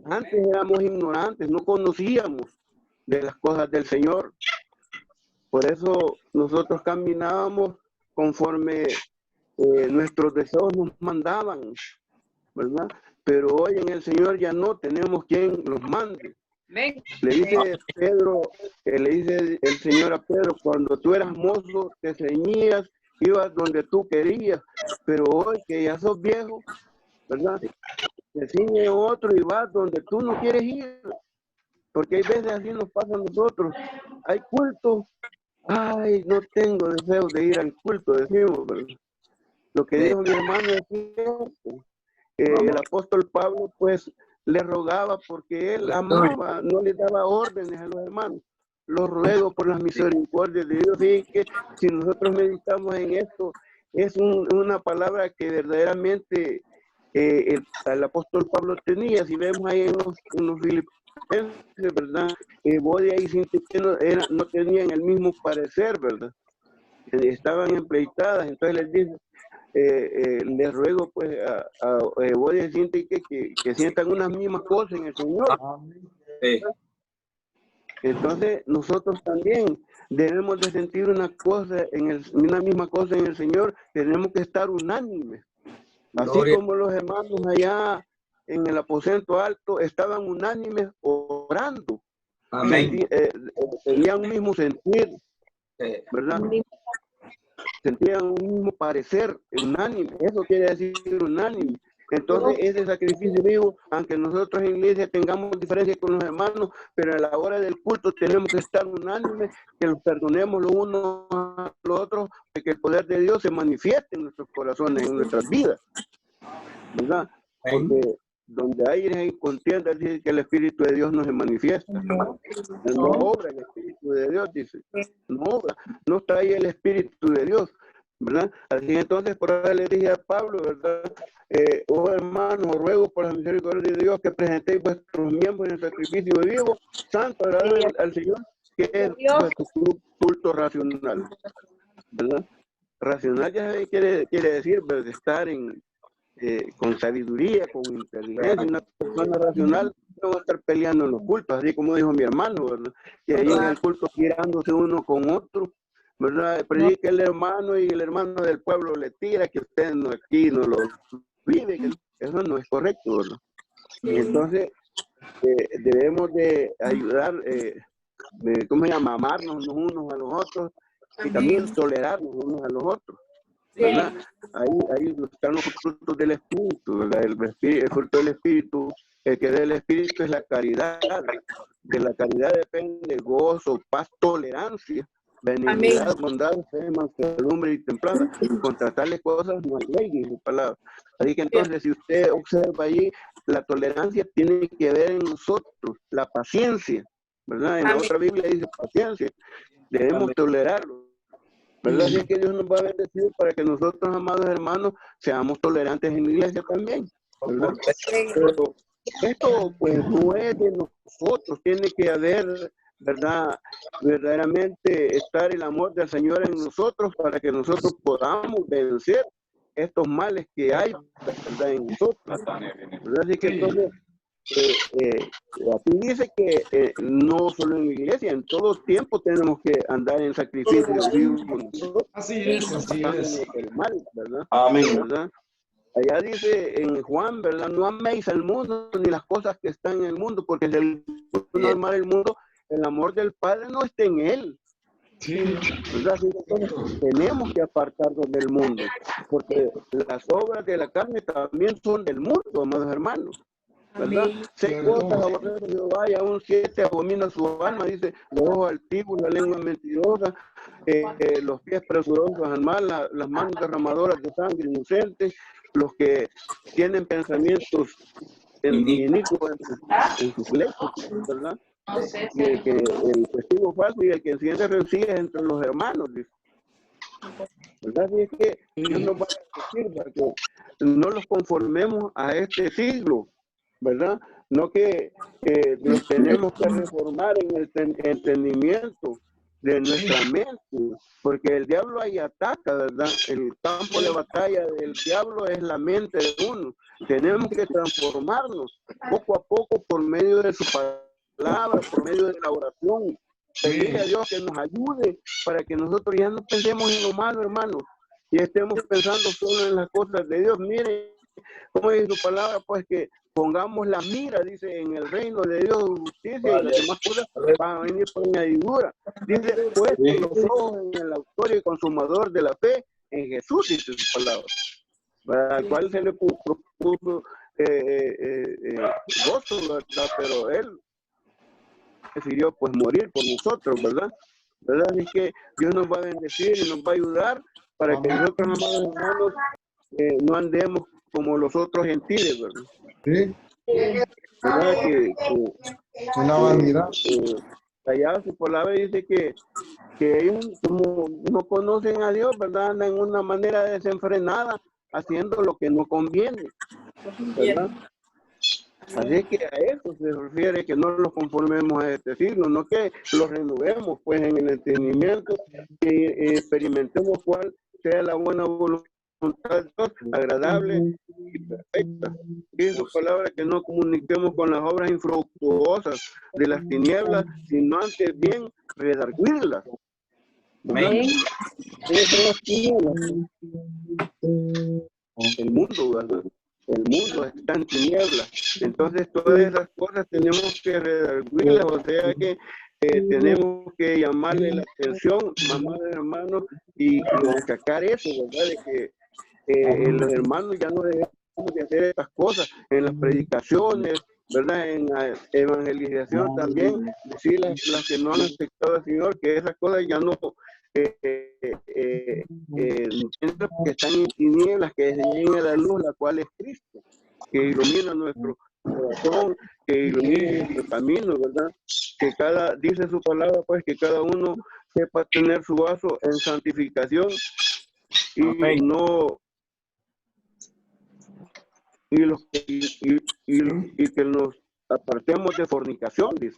F: antes éramos ignorantes, no conocíamos de las cosas del Señor. Por eso nosotros caminábamos conforme nuestros deseos nos mandaban, ¿verdad? Pero hoy en el Señor ya no tenemos quien los mande. Le dice Pedro, le dice el Señor a Pedro: cuando tú eras mozo, te ceñías, ibas donde tú querías, pero hoy que ya sos viejo, ¿verdad? Te ciñe otro y vas donde tú no quieres ir. Porque hay veces así nos pasa a nosotros. Hay culto, ay, no tengo deseo de ir al culto, decimos, ¿verdad? Lo que dijo mi hermano es cierto. El apóstol Pablo, pues, le rogaba porque él amaba, no le daba órdenes a los hermanos. Los ruego por las misericordias de Dios. Y que si nosotros meditamos en esto, es una palabra que verdaderamente el apóstol Pablo tenía. Si vemos ahí en los filipenses, ¿verdad? Bodia y Sintique no tenían el mismo parecer, ¿verdad? Estaban empleitadas. Entonces les dice, les ruego, pues, a Bodia y Sintique que sientan unas mismas cosas en el Señor. Entonces nosotros también debemos de sentir una misma cosa en el Señor. Tenemos que estar unánimes. Así como los hermanos allá en el aposento alto estaban unánimes orando. Amén. Tenían un mismo sentir, ¿verdad? Sentían un mismo parecer, unánime. Eso quiere decir unánime. Entonces, ese sacrificio vivo, aunque nosotros en la iglesia tengamos diferencias con los hermanos, pero a la hora del culto tenemos que estar unánimes, que los perdonemos los unos a los otros, para que el poder de Dios se manifieste en nuestros corazones, en nuestras vidas, ¿verdad? Porque donde hay contienda, dice que el Espíritu de Dios no se manifiesta. No obra el Espíritu de Dios, dice. No obra, no está ahí el Espíritu de Dios, ¿verdad? Así entonces, por ahí le dije a Pablo, ¿verdad? Oh hermanos, os ruego por la misericordia de Dios que presentéis vuestros miembros en el sacrificio vivo, santo, agradable al Señor, que es vuestro culto racional, ¿verdad? Racional ya quiere decir, ¿verdad? Estar con sabiduría, con inteligencia. Una persona racional no va a estar peleando en los cultos, así como dijo mi hermano, ¿verdad? Y ahí en el culto tirándose uno con otro, ¿verdad? Predica el hermano y el hermano del pueblo le tira que usted no aquí no lo vive, que eso no es correcto, ¿verdad? Entonces debemos de ayudar ¿cómo se llama? Amarnos los unos a los otros y también tolerarnos los unos a los otros, ¿verdad? Ahí están los frutos del Espíritu, ¿verdad? El fruto del Espíritu, el que del Espíritu es la caridad. De la caridad depende gozo, paz, tolerancia, benignidad, bondad, fe, mansedumbre y templanza. Contra tales cosas no hay ley, dice su palabra. Así que entonces, si usted observa allí, la tolerancia tiene que ver en nosotros, la paciencia, ¿verdad? En la otra Biblia dice paciencia, debemos tolerarlo, ¿verdad? Así que Dios nos va a bendecir para que nosotros, amados hermanos, seamos tolerantes en la iglesia también, ¿verdad? Pero esto pues no es de nosotros, tiene que haber, ¿verdad? Verdaderamente estar el amor del Señor en nosotros para que nosotros podamos vencer estos males que hay, ¿verdad? En nosotros, ¿verdad? Así que entonces aquí dice que no solo en la iglesia, en todo tiempo tenemos que andar en sacrificio vivo.
A: Así es, así es.
F: El mal, ¿verdad?
C: Amén.
F: ¿Verdad? Allá dice en Juan, ¿verdad? No améis al mundo ni las cosas que están en el mundo, porque si el mundo amar el mundo, el amor del Padre no está en él.
A: Sí.
F: ¿Verdad? Entonces, tenemos que apartarnos del mundo, porque las obras de la carne también son del mundo, amados hermanos. ¿Verdad? 6 cosas aborrece Jehová y aún 7 abomina su alma, dice, los ojos altivos, la lengua mentirosa, los pies presurosos al mal, las manos derramadoras de sangre inocente, los que tienen pensamientos inicuos en sus lechos, ¿verdad? Y el testigo falso y el que enciende rencillas entre los hermanos, dice. ¿Verdad? Y es que Dios nos va a decir para que no los conformemos a este siglo, ¿verdad? No que nos tenemos que reformar en el entendimiento de nuestra mente, porque el diablo ahí ataca, ¿verdad? El campo de batalla del diablo es la mente de uno. Tenemos que transformarnos poco a poco por medio de su palabra, por medio de la oración. Pedirle a Dios que nos ayude para que nosotros ya no pensemos en lo malo, hermanos, y estemos pensando solo en las cosas de Dios. Miren, como dice su palabra, pues que pongamos la mira, dice, en el reino de Dios, justicia, y las demás cosas van a venir por añadidura. Dice, puesto los ojos en el autor y consumador de la fe, en Jesús, dice su palabra, para el cual se le propuso gozo, ¿verdad? Pero él decidió pues morir por nosotros, ¿verdad? Así que Dios nos va a bendecir y nos va a ayudar para que nosotros, amados hermanos, no andemos como los otros gentiles, ¿verdad?
A: Sí.
F: ¿Verdad?
A: Una vanidad.
F: Allá su palabra dice que ellos como no conocen a Dios, ¿verdad? Andan en una manera desenfrenada, haciendo lo que no conviene, ¿verdad? Así que a eso se refiere, que no los conformemos a este siglo, no que los renovemos pues en el entendimiento, que experimentemos cuál sea la buena voluntad de Dios, agradable y perfecta. Y su palabra, que no comuniquemos con las obras infructuosas de las tinieblas, sino antes bien redarguirlas.
C: Amén.
F: El mundo, ¿verdad? El mundo está en tinieblas. Entonces todas esas cosas tenemos que redarguirlas, o sea que tenemos que llamarle la atención, mamá de hermanos, y sacar eso, ¿verdad? De que los hermanos ya no debemos de hacer estas cosas en las predicaciones, ¿verdad? En la evangelización también, decir las que no han aceptado al Señor, que esas cosas ya no que están en tinieblas, que lleguen a la luz, la cual es Cristo, que ilumina nuestro corazón, que ilumina nuestro camino, ¿verdad? Que dice su palabra, pues, que cada uno sepa tener su vaso en santificación y
C: Amén.
F: no y que nos apartemos de fornicación, dice,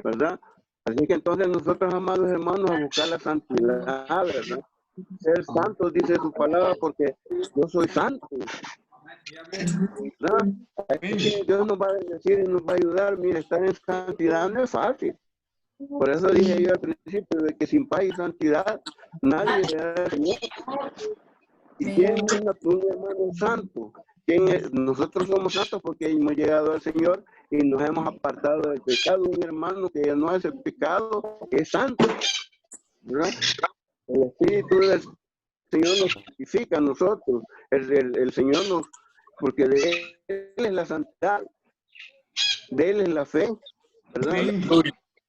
F: ¿verdad? Así que entonces nosotros, amados hermanos, a buscar la santidad, ¿verdad? Ser santos, dice su palabra, porque yo soy santo, ¿verdad? Así que Dios nos va a bendecir y nos va a ayudar. Mira, estar en santidad no es fácil. Por eso dije yo al principio, de que sin paz y santidad nadie verá al Señor. Y tiene un hermano santo Nosotros somos santos porque hemos llegado al Señor y nos hemos apartado del pecado. Un hermano que no hace el pecado es santo, ¿verdad? El Espíritu del Señor nos santifica a nosotros. El Señor nos, porque de Él es la santidad, de Él es la fe, ¿verdad?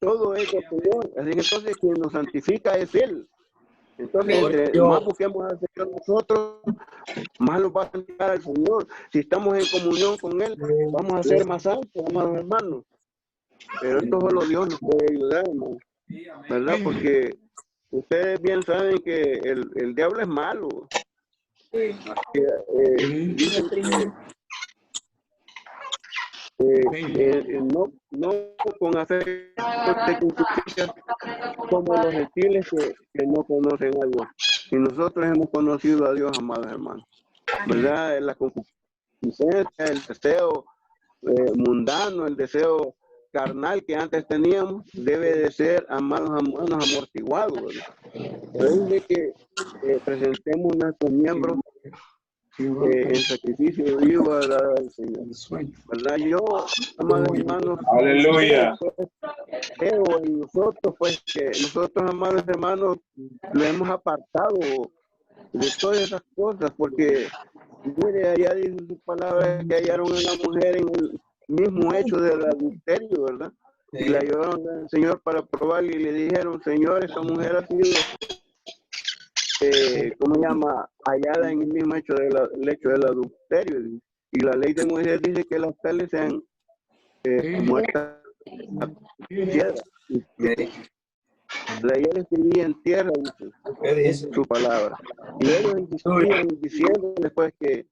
F: Todo es el Señor. Así que entonces quien nos santifica es Él. Entonces, entre más busquemos al Señor nosotros, más lo va a santificar al Señor. Si estamos en comunión con Él, vamos a ser más santos, amados hermanos. Pero esto solo Dios nos puede ayudar, hermano, ¿verdad? Porque ustedes bien saben que el diablo es malo. No con afecto de concupiscencia como los gentiles que no conocen a Dios. Y nosotros hemos conocido a Dios, amados hermanos, ¿verdad? La concupiscencia, el deseo mundano, el deseo carnal que antes teníamos, debe de ser, amados hermanos, amortiguado, ¿verdad? Es de que presentemos nuestros miembros en sacrificio vivo al Señor, ¿verdad? Yo, amados hermanos,
C: Aleluya.
F: creo en nosotros, pues que nosotros, amados hermanos, lo hemos apartado de todas esas cosas, porque mire, allá dice su palabra que hallaron a una mujer en el mismo hecho del adulterio, ¿verdad? Y la llevaron al Señor para probarle y le dijeron, Señor, esa mujer ha sido ¿cómo se llama? Hallada en el mismo hecho del hecho del adulterio. Y la ley de Moisés dice que las tales sean muertas a piedra. La ley escribía en tierra, dice su palabra. Y ellos insistían diciendo después que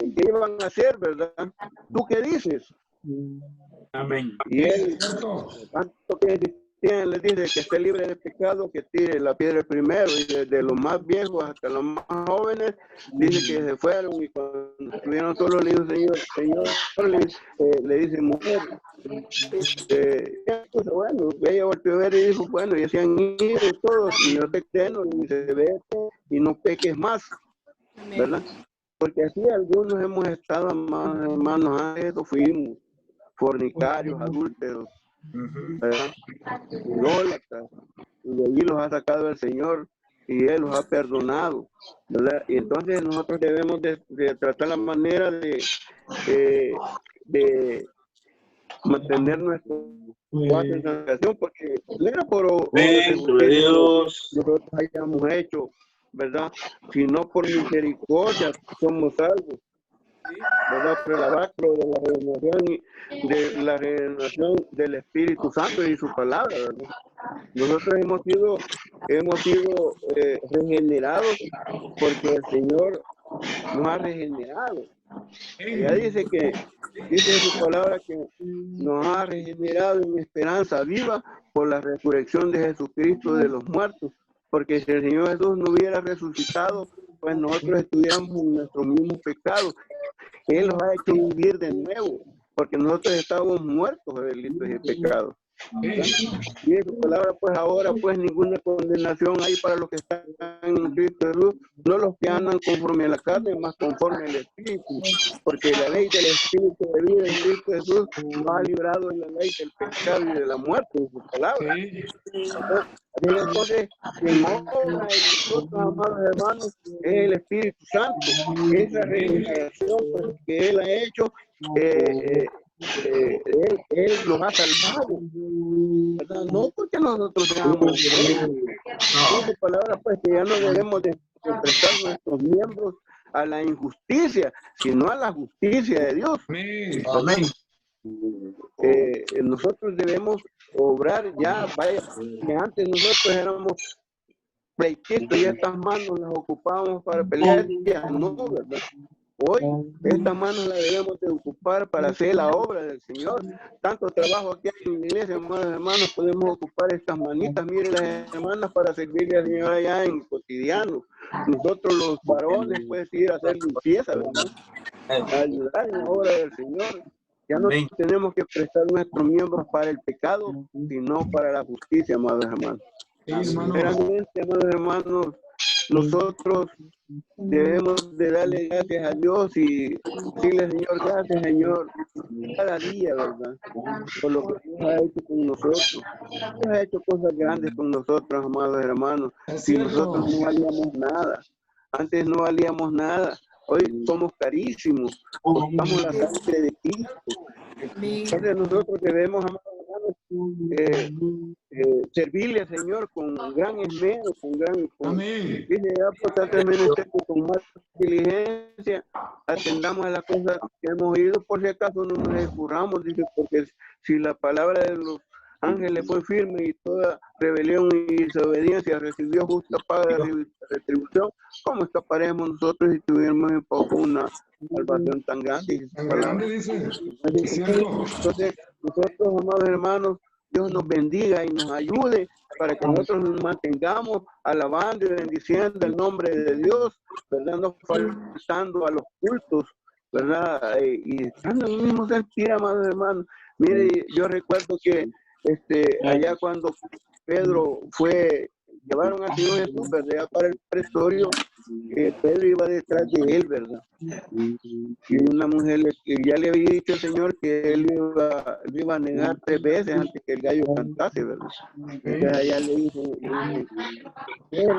F: iban a hacer, ¿verdad? ¿Tú qué dices?
C: Amén.
F: Y él, tanto que les dice que esté libre de pecado, que tire la piedra primero, y desde los más viejos hasta los más jóvenes, dice que se fueron y cuando estuvieron todos le dijo, Señor, le dice, mujer, pues, bueno, ella volvió a ver y dijo, bueno, y se han ido todos, y yo te creo, y dice, vete y no peques más, ¿verdad? Porque así algunos hemos estado, hermanos, antes fuimos fornicarios, adúlteros, ¿verdad? Idólatras, y de allí los ha sacado el Señor y Él los ha perdonado, ¿verdad? Y entonces nosotros debemos de tratar la manera de mantener nuestro cuarto en santificación, porque no era por nosotros hayamos hecho, ¿verdad? Sino por misericordia somos salvos, ¿verdad? Por el abacro de la regeneración del Espíritu Santo y su palabra, ¿verdad? Nosotros hemos sido regenerados porque el Señor nos ha regenerado. Ella dice en su palabra que nos ha regenerado en esperanza viva por la resurrección de Jesucristo de los muertos, porque si el Señor Jesús no hubiera resucitado, pues nosotros estuviéramos en nuestro mismo pecado. Él nos ha hecho vivir de nuevo, porque nosotros estábamos muertos de delitos y pecados. Y en su palabra, pues ahora, pues ninguna condenación hay para los que están en Cristo Jesús, no los que andan conforme a la carne, más conforme al Espíritu, porque la ley del Espíritu de vida en Cristo Jesús nos ha librado de la ley del pecado y de la muerte, en su palabra. Entonces, quien obra en nosotros, amados hermanos, es el Espíritu Santo. Esa regeneración pues, que Él ha hecho, él nos ha salvado, ¿verdad? No porque nosotros seamos buenos. En su palabra, pues, que ya no debemos de prestar nuestros miembros a la injusticia, sino a la justicia de Dios.
C: Amén.
F: Nosotros debemos obrar ya, vaya, que antes nosotros éramos pleitistas y estas manos las ocupábamos para pelear, ya no, ¿verdad? Hoy estas manos las debemos de ocupar para hacer la obra del Señor. Tanto trabajo aquí en la iglesia, hermanos, podemos ocupar estas manitas, miren las hermanas, para servirle al Señor allá en cotidiano. Nosotros los varones pues ir a hacer limpieza, ¿verdad? A ayudar en la obra del Señor. Ya no tenemos que prestar nuestros miembros para el pecado, sino para la justicia, amados hermanos. Realmente, amados hermanos, nosotros debemos de darle gracias a Dios y decirle, Señor, gracias, Señor, cada día, ¿verdad? Por lo que Dios ha hecho con nosotros. Dios ha hecho cosas grandes con nosotros, amados hermanos. Si nosotros no valíamos nada, antes no valíamos nada, hoy somos carísimos, costamos la sangre de Cristo. Entonces nosotros debemos, amados hermanos, servirle al Señor con gran esmero, con gran...
A: Amén.
F: Dice, con más diligencia atendamos a las cosas que hemos oído, por si acaso no nos escurramos, dice, porque si la palabra de los ángeles fue firme y toda rebelión y desobediencia recibió justa paga de retribución, ¿cómo escaparemos nosotros si tuviéramos en poco una salvación tan grande?
A: Tan grande, dice. Es cierto.
F: Entonces, nosotros, amados hermanos, Dios nos bendiga y nos ayude para que nosotros nos mantengamos alabando y bendiciendo el nombre de Dios, ¿verdad? No faltando a los cultos, ¿verdad? Y estando en el mismo sentir, amados hermanos. Mire, yo recuerdo que allá cuando Pedro llevaron al Señor Jesús, ¿verdad? Para el pretorio, Pedro iba detrás de él, ¿verdad? Y una mujer ya le había dicho al Señor que él iba a negar 3 veces antes que el gallo cantase, ¿verdad? Entonces allá le dijo,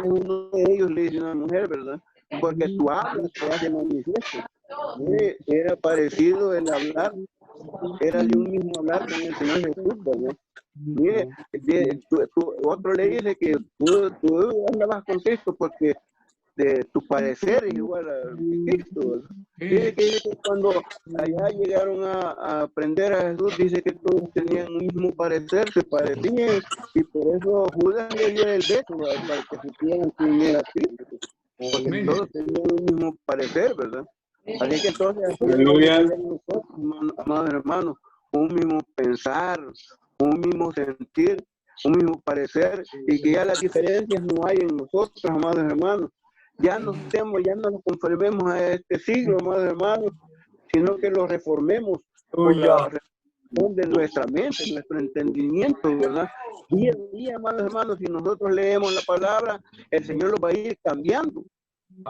F: uno de ellos le dice a una mujer, ¿verdad? Porque tú hablas, te hace manifiesto. Era parecido el hablar, era de un mismo hablar con el Señor Jesús, ¿verdad? Mire, otro le dice que tú andabas con Cristo porque tu parecer es igual a Cristo. Dice que cuando allá llegaron a aprender a Jesús, dice que todos tenían un mismo parecer, se parecían, y por eso Judas le dio el beso, ¿verdad? Para que supieran quién era Cristo, porque todos tenían un mismo parecer, ¿verdad? Así que entonces, nosotros, amados hermanos, un mismo pensar, un mismo sentir, un mismo parecer, y que ya las diferencias no hay en nosotros, amados hermanos. Ya no nos conformemos a este siglo, amados hermanos, sino que lo reformemos por la reformación de nuestra mente, nuestro entendimiento, ¿verdad? Día a día, amados hermanos, si nosotros leemos la palabra, el Señor lo va a ir cambiando,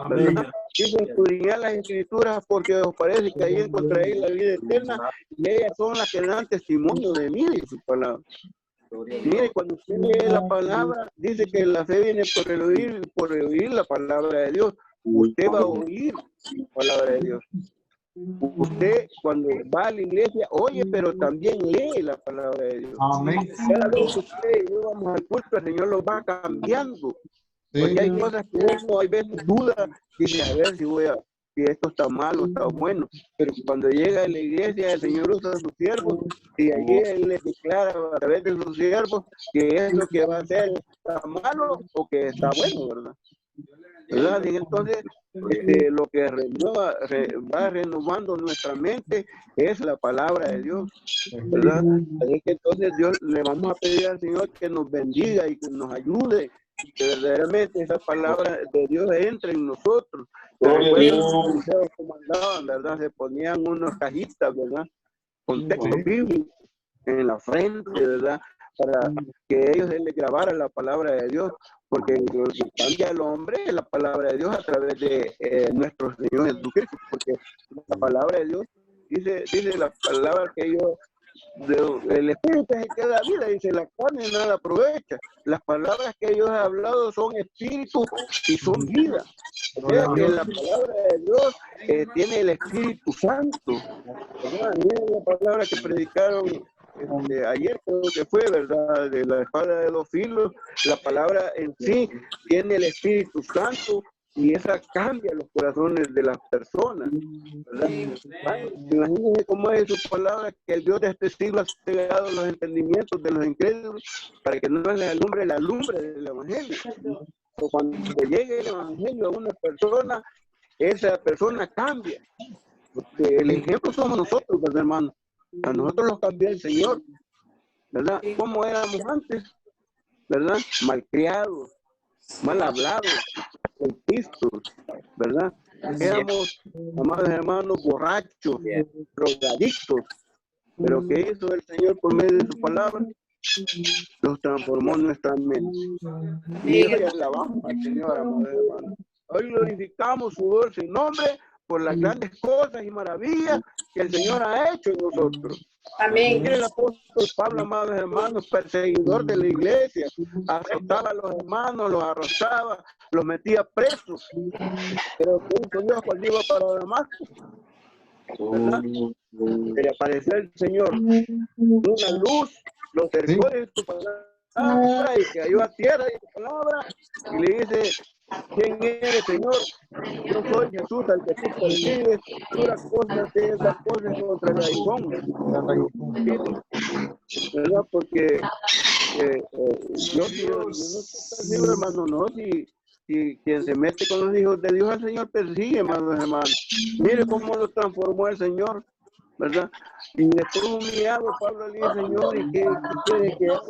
F: ¿verdad? Dice, escudriñad las escrituras porque os parece que ahí encontraréis la vida eterna, y ellas son las que dan testimonio de mí, dice su palabra. Mire, cuando usted lee la palabra, dice que la fe viene por oír la palabra de Dios. Usted va a oír la palabra de Dios. Usted, cuando va a la iglesia, oye, pero también lee la palabra de Dios. Cada vez que usted y yo vamos al culto, el Señor lo va cambiando. Porque hay cosas que uno, hay veces duda, dice, a ver si esto está malo, está bueno, pero cuando llega a la iglesia, el Señor usa a sus siervos y allí Él les declara a través de sus siervos que es lo que va a hacer, está malo o que está bueno, ¿verdad? Y entonces, lo que va renovando nuestra mente es la palabra de Dios, ¿verdad? Así que entonces le vamos a pedir al Señor que nos bendiga y que nos ayude, que verdaderamente esa palabra de Dios entre en nosotros. Mandaban, ¿verdad? Se ponían unas cajitas, ¿verdad? Con texto bíblico en la frente, ¿verdad? Para que ellos les grabaran la palabra de Dios, porque lo que cambia al hombre es la palabra de Dios a través de nuestro Señor Jesucristo, porque la palabra de Dios dice la palabra que ellos, el espíritu es el que da vida, dice, la carne nada aprovecha. Las palabras que ellos han hablado son espíritu y son vida. O sea que la palabra de Dios tiene el Espíritu Santo. Miren la palabra que predicaron ayer, creo que fue, ¿verdad? De la espada de 2 filos. La palabra en sí tiene el Espíritu Santo y esa cambia los corazones de las personas, ¿verdad? Imagínense cómo es su palabra, que el Dios de este siglo ha cegado los entendimientos de los incrédulos para que no les alumbre la lumbre del Evangelio. O cuando llegue el Evangelio a una persona, esa persona cambia. Porque el ejemplo somos nosotros, ¿verdad, hermano? A nosotros los cambió el Señor, ¿verdad? ¿Cómo éramos antes? ¿Verdad? Malcriados, mal hablados, cultistas, ¿verdad? Éramos, amados hermanos, borrachos, drogadictos. Pero ¿qué hizo el Señor por medio de su palabra? los transformó en nuestra mente. Y hoy alabamos al Señor, amados hermanos. Hoy glorificamos su dulce nombre por las grandes cosas y maravillas que el Señor ha hecho en nosotros.
B: Amén.
F: Mire el apóstol Pablo, amados hermanos, perseguidor de la iglesia, azotaba a los hermanos, los arrastraba, los metía presos. Pero ¿qué hizo Dios cuando iba para Damasco? ¿Verdad? Le apareció el Señor, una luz, lo cercó de su palabra y cayó a tierra de su palabra y le dice: ¿quién eres, Señor? Yo soy Jesús al que tú persigues, puras cosas de esas cosas contra el aguijón. ¿Verdad? Porque yo no estoy seguro, hermano, no, si quien se mete con los hijos de Dios, el Señor persigue, hermanos. Mire cómo lo transformó el Señor, ¿verdad? Y después humillado, Pablo le dice: Señor, ¿y qué quiere que haga?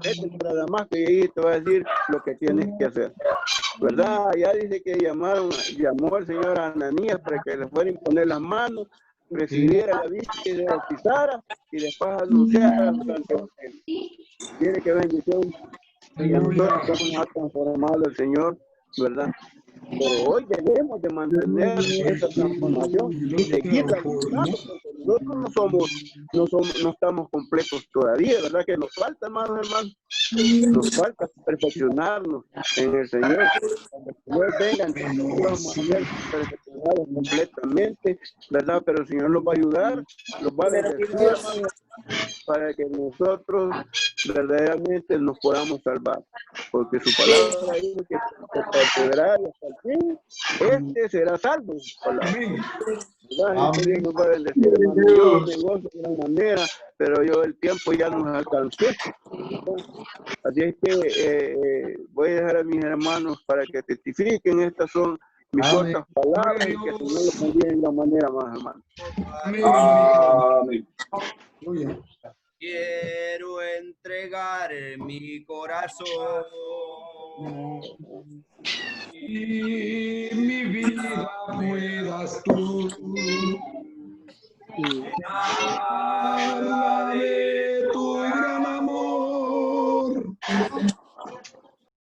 F: Vete para Damasco y ahí te va a decir lo que tienes que hacer, ¿verdad? Ya dice que llamó al Señor a Ananías para que le fuera a imponer las manos, recibiera la vista y le bautizara y después anunciara durante el tiempo. Tiene que bendición. Y a nosotros nos ha transformado el Señor, ¿verdad? Pero hoy debemos de mantener esa transformación y seguir transformando, porque nosotros no estamos completos todavía, ¿verdad? Que nos falta, hermanos, nos falta perfeccionarnos en el Señor. Cuando el Señor venga, nosotros vamos a ser perfeccionados completamente, ¿verdad? Pero el Señor nos va a ayudar, nos va a bendecir para que nosotros verdaderamente nos podamos salvar, porque su palabra dice que perseverar hasta el fin, será salvo. Amén. Dios nos va a bendecir, hermano. Yo me gozo de una manera, pero el tiempo ya nos alcanzó. Así es que voy a dejar a mis hermanos para que testifiquen. Estas son mis cortas palabras y que el Señor los bendiga de una manera más, hermano.
A: Amén. Amén.
G: Quiero entregar mi corazón
A: y mi vida puedas tú